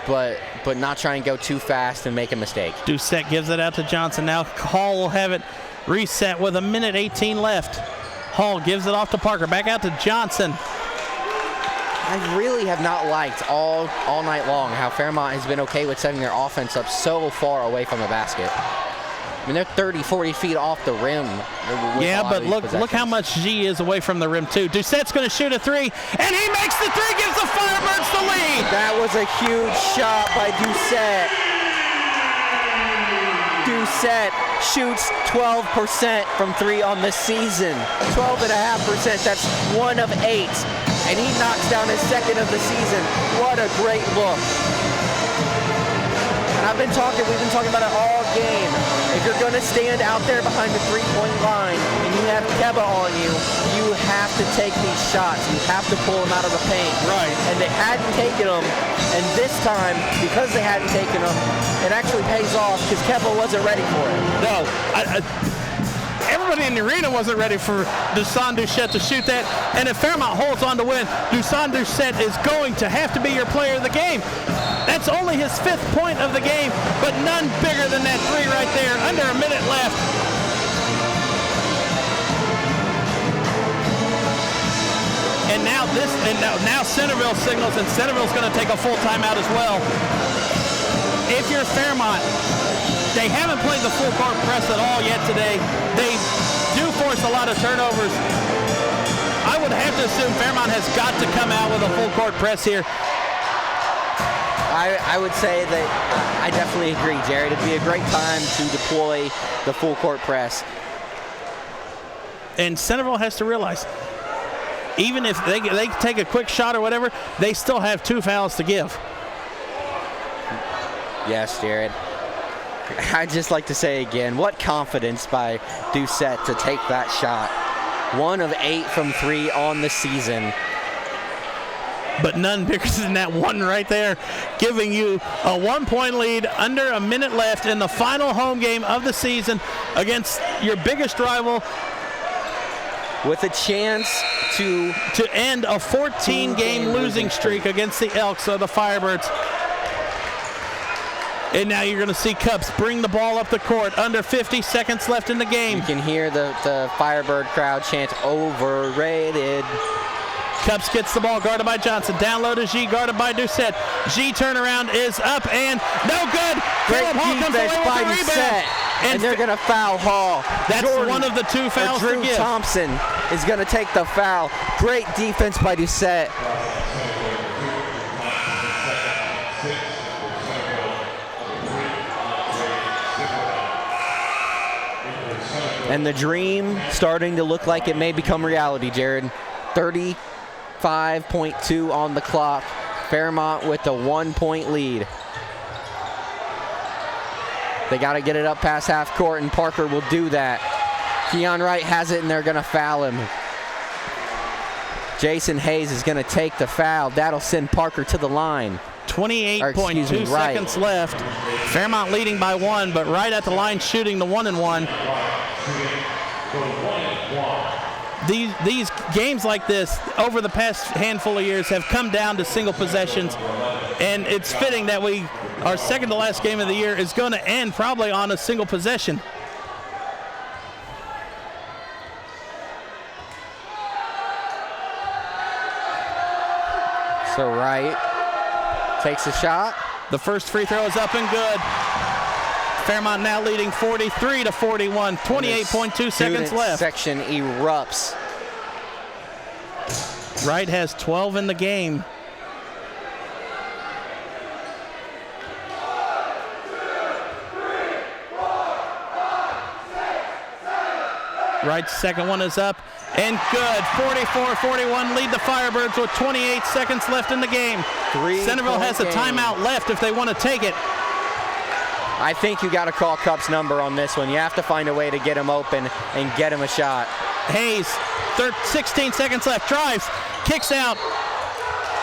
but not try and go too fast and make a mistake. Doucette gives it out to Johnson. Now Hall will have it reset with 1:18 left. Hall gives it off to Parker. Back out to Johnson. I really have not liked all night long how Fairmont has been okay with setting their offense up so far away from the basket. I mean, they're 30, 40 feet off the rim. Yeah, but look how much G is away from the rim, too. Doucette's going to shoot a 3, and he makes the 3, gives the Firebirds the lead. That was a huge shot by Doucette. Doucette shoots 12% from 3 on the season. 12.5%, that's 1 of 8. And he knocks down his 2nd of the season. What a great look. And we've been talking about it all game. If you're going to stand out there behind the 3-point line and you have Keba on you, you have to take these shots. You have to pull them out of the paint. Right. And they hadn't taken them. And this time, because they hadn't taken them, it actually pays off because Keba wasn't ready for it. No. Everybody Nobody in the arena wasn't ready for Dusan Doucette to shoot that. And if Fairmont holds on to win, Dusan Doucette is going to have to be your player of the game. That's only his 5th point of the game, but none bigger than that 3 right there. Under a minute left. And now Centerville signals, and Centerville's going to take a full timeout as well. If you're Fairmont, they haven't played the full court press at all yet today. They do force a lot of turnovers. I would have to assume Fairmont has got to come out with a full court press here. I would say that I definitely agree, Jared. It'd be a great time to deploy the full court press. And Centerville has to realize, even if they take a quick shot or whatever, they still have 2 fouls to give. Yes, Jared. I'd just like to say again, what confidence by Doucette to take that shot. 1 of 8 from 3 on the season. But none bigger than that one right there, giving you a 1-point lead under a minute left in the final home game of the season against your biggest rival. With a chance to end a 14-game losing streak against the Elks or the Firebirds. And now you're going to see Cups bring the ball up the court. Under 50 seconds left in the game. You can hear the Firebird crowd chant, overrated. Cups gets the ball, guarded by Johnson. Down low to G, guarded by Doucette. G turnaround is up and no good. Great Caleb Hall comes away defense with by the rebound. Doucette. And they're going to foul Hall. That's Jordan, one of the 2 fouls to Drew give. Thompson is going to take the foul. Great defense by Doucette. And the dream starting to look like it may become reality, Jared. 35.2 on the clock. Fairmont with a 1-point lead. They got to get it up past half court, and Parker will do that. Keon Wright has it, and they're going to foul him. Jason Hayes is going to take the foul. That'll send Parker to the line. 28.2 seconds left. Fairmont leading by 1, but right at the line shooting the 1-and-1. These games like this over the past handful of years have come down to single possessions, and it's fitting that our second to last game of the year is going to end probably on a single possession. So Wright takes a shot. The first free throw is up and good. Fairmont now leading 43-41, 28.2 seconds left. Section erupts. Wright has 12 in the game. Wright's second one is up and good. 44-41, lead the Firebirds with 28 seconds left in the game. Centerville has a timeout left if they want to take it. I think you got to call Cup's number on this one. You have to find a way to get him open and get him a shot. Hayes, 16 seconds left, drives, kicks out,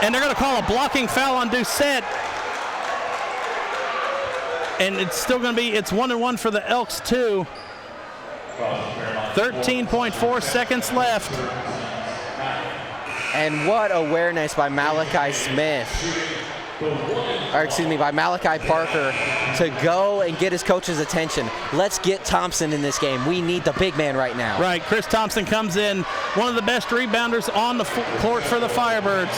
and they're going to call a blocking foul on Doucette. And it's still going to be, it's 1-1 for the Elks too. 13.4 seconds left. And what awareness by Malachi by Malachi Parker to go and get his coach's attention. Let's get Thompson in this game. We need the big man right now. Right, Chris Thompson comes in, one of the best rebounders on the court for the Firebirds.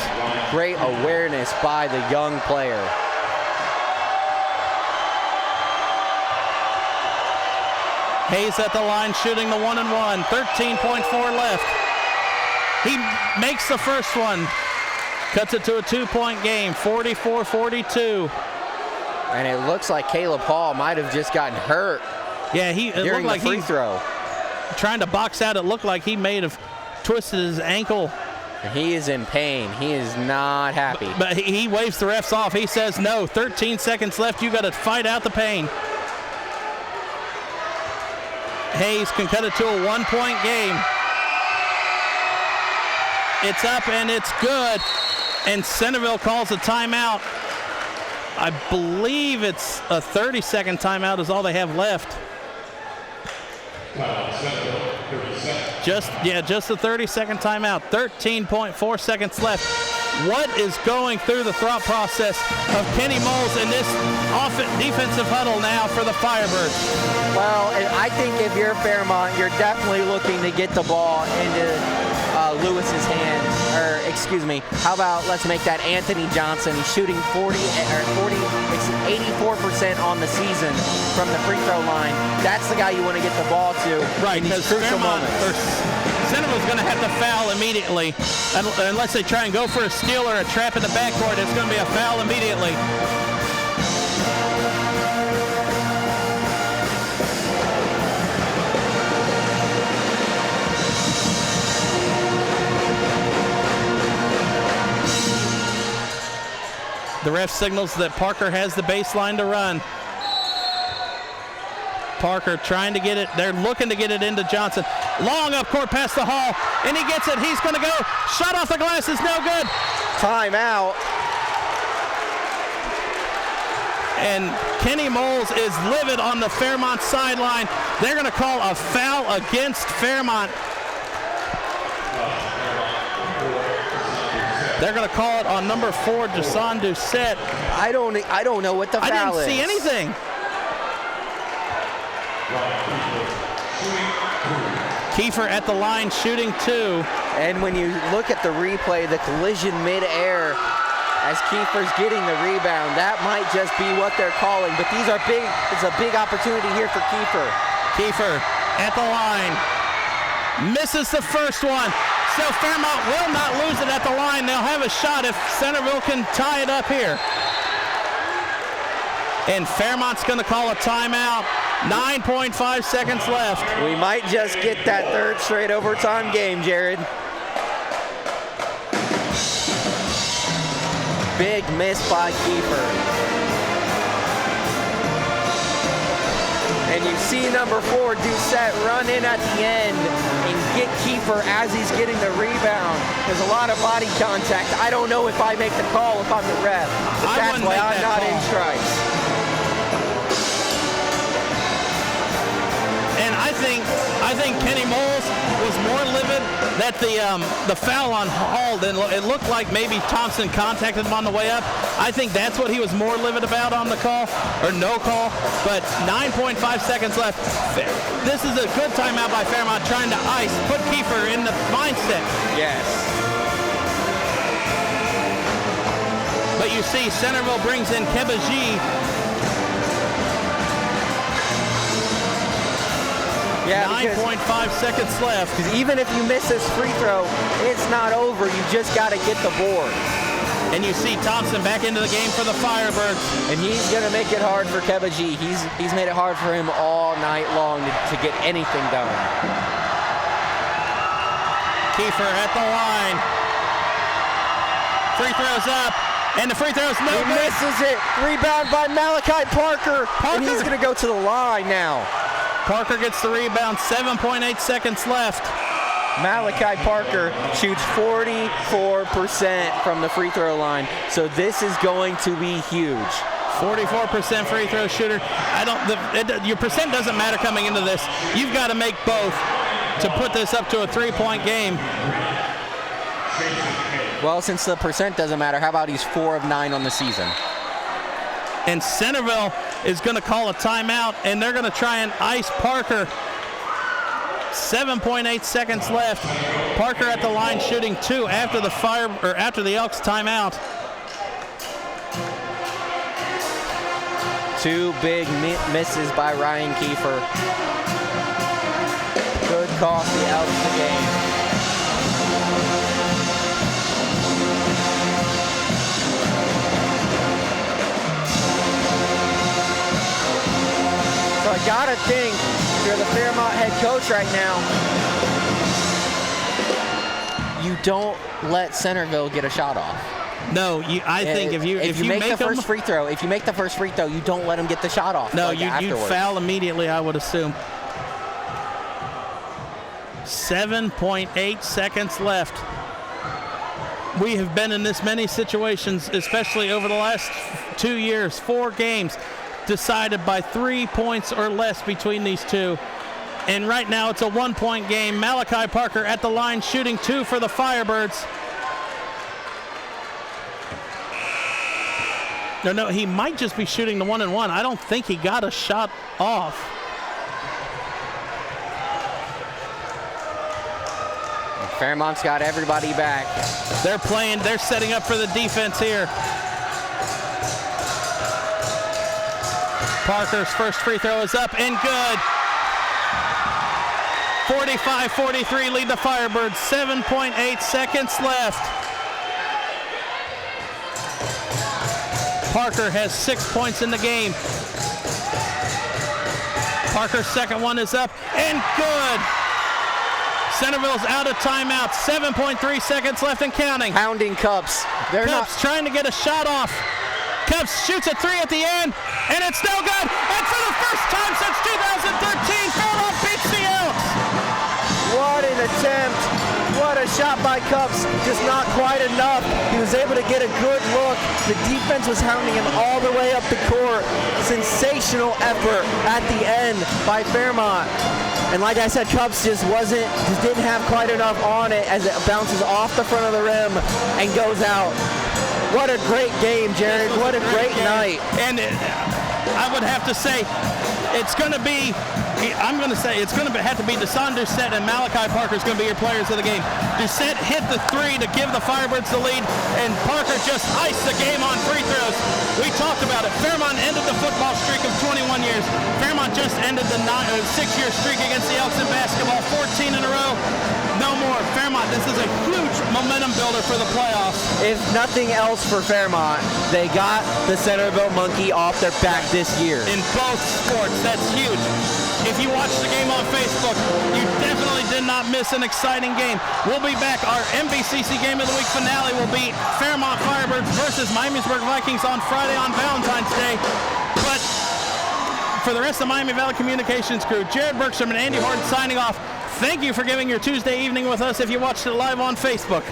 Great awareness by the young player. Hayes at the line shooting the 1-and-1, 13.4 left. He makes the first one, cuts it to a 2-point game, 44-42. And it looks like Caleb Hall might have just gotten hurt. Yeah, it during looked like the free throw. Trying to box out, it looked like he may have twisted his ankle. He is in pain. He is not happy. But he waves the refs off. He says, no, 13 seconds left. You got to fight out the pain. Hayes can cut it to a 1-point game. It's up and it's good. And Centerville calls a timeout. I believe it's a 30-second timeout is all they have left. Just the 30-second timeout. 13.4 seconds left. What is going through the thought process of Kenny Moles in this defensive huddle now for the Firebirds? Well, I think if you're Fairmont, you're definitely looking to get the ball into Lewis's hands. Or excuse me, how about let's make that Anthony Johnson. He's shooting 84% on the season from the free throw line. That's the guy you want to get the ball to. Right, because Centerville's going to have to foul immediately. Unless they try and go for a steal or a trap in the backcourt, it's going to be a foul immediately. The ref signals that Parker has the baseline to run. Parker trying to get it. They're looking to get it into Johnson. Long up court past the Hall, and he gets it. He's going to go. Shot off the glass is no good. Timeout. And Kenny Moles is livid on the Fairmont sideline. They're going to call a foul against Fairmont. They're going to call it on number 4, Jason Doucette. I don't know what the foul is. I didn't see anything. Kiefer at the line shooting 2. And when you look at the replay, the collision mid-air as Kiefer's getting the rebound, that might just be what they're calling. But these are big. It's a big opportunity here for Kiefer. Kiefer at the line. Misses the first one. So Fairmont will not lose it at the line. They'll have a shot if Centerville can tie it up here. And Fairmont's going to call a timeout. 9.5 seconds left. We might just get that third straight overtime game, Jared. Big miss by Kiefer. And you see number 4, Doucette, run in at the end and get Kiefer as he's getting the rebound. There's a lot of body contact. I don't know if I make the call if I'm the ref. But that's why I'm not in strikes. And I think Kenny Moles was more livid that the foul on Hall, it looked like maybe Thompson contacted him on the way up. I think that's what he was more livid about on the call, or no call. But 9.5 seconds left. This is a good timeout by Fairmont trying to put Kiefer in the mindset. Yes. But you see Centerville brings in Kebaji. Yeah, 9.5 seconds left. Because even if you miss this free throw, it's not over. You just got to get the board. And you see Thompson back into the game for the Firebirds. And he's going to make it hard for Kebaji. He's made it hard for him all night long to get anything done. Kiefer at the line. Free throws up. And the free throw's no good. He misses it. Rebound by Malachi Parker. And he's going to go to the line now. Parker gets the rebound, 7.8 seconds left. Malachi Parker shoots 44% from the free throw line, so this is going to be huge. 44% free throw shooter. Your percent doesn't matter coming into this. You've got to make both to put this up to a 3-point game. Well, since the percent doesn't matter, how about he's 4 of 9 on the season? And Centerville is going to call a timeout, and they're going to try and ice Parker. 7.8 seconds left. Parker at the line shooting 2 after the Elks timeout. 2 big misses by Ryan Kiefer. Could cost the Elks the game. So I gotta think, if you're the Fairmont head coach right now, you don't let Centerville get a shot off. No, I think if you make the first free throw, you don't let them get the shot off. No, you foul immediately, I would assume. 7.8 seconds left. We have been in this many situations, especially over the last 2 years, 4 games decided by 3 points or less between these two. And right now it's a 1-point game. Malachi Parker at the line shooting 2 for the Firebirds. No, he might just be shooting the 1-and-1. I don't think he got a shot off. Fairmont's got everybody back. They're setting up for the defense here. Parker's first free throw is up and good. 45-43 lead the Firebirds. 7.8 seconds left. Parker has 6 points in the game. Parker's second one is up and good. Centerville's out of timeout. 7.3 seconds left and counting. Pounding Cups. Cups trying to get a shot off. Cups shoots a 3 at the end, and it's no good. And for the first time since 2013, Fairmont beats the Elks. What an attempt. What a shot by Cups. Just not quite enough. He was able to get a good look. The defense was hounding him all the way up the court. Sensational effort at the end by Fairmont. And like I said, Cups just didn't have quite enough on it as it bounces off the front of the rim and goes out. What a great game, Jared. What a great night. And I would have to say, it's going to have to be Deshaun Doucette and Malachi Parker is going to be your players of the game. Doucette hit the 3 to give the Firebirds the lead, and Parker just iced the game on free throws. We talked about it. Fairmont ended the football streak of 21 years. Fairmont just ended the 6-year streak against the Elks in basketball, 14 in a row. No more. Fairmont, this is a huge momentum builder for the playoffs. If nothing else for Fairmont, they got the Centerville monkey off their back this year. In both sports, that's huge. If you watched the game on Facebook, you definitely did not miss an exciting game. We'll be back. Our MVCC Game of the Week finale will be Fairmont Firebirds versus Miamisburg Vikings on Friday on Valentine's Day. But for the rest of the Miami Valley Communications crew, Jared Bergstrom and Andy Horton signing off. Thank you for giving your Tuesday evening with us if you watched it live on Facebook.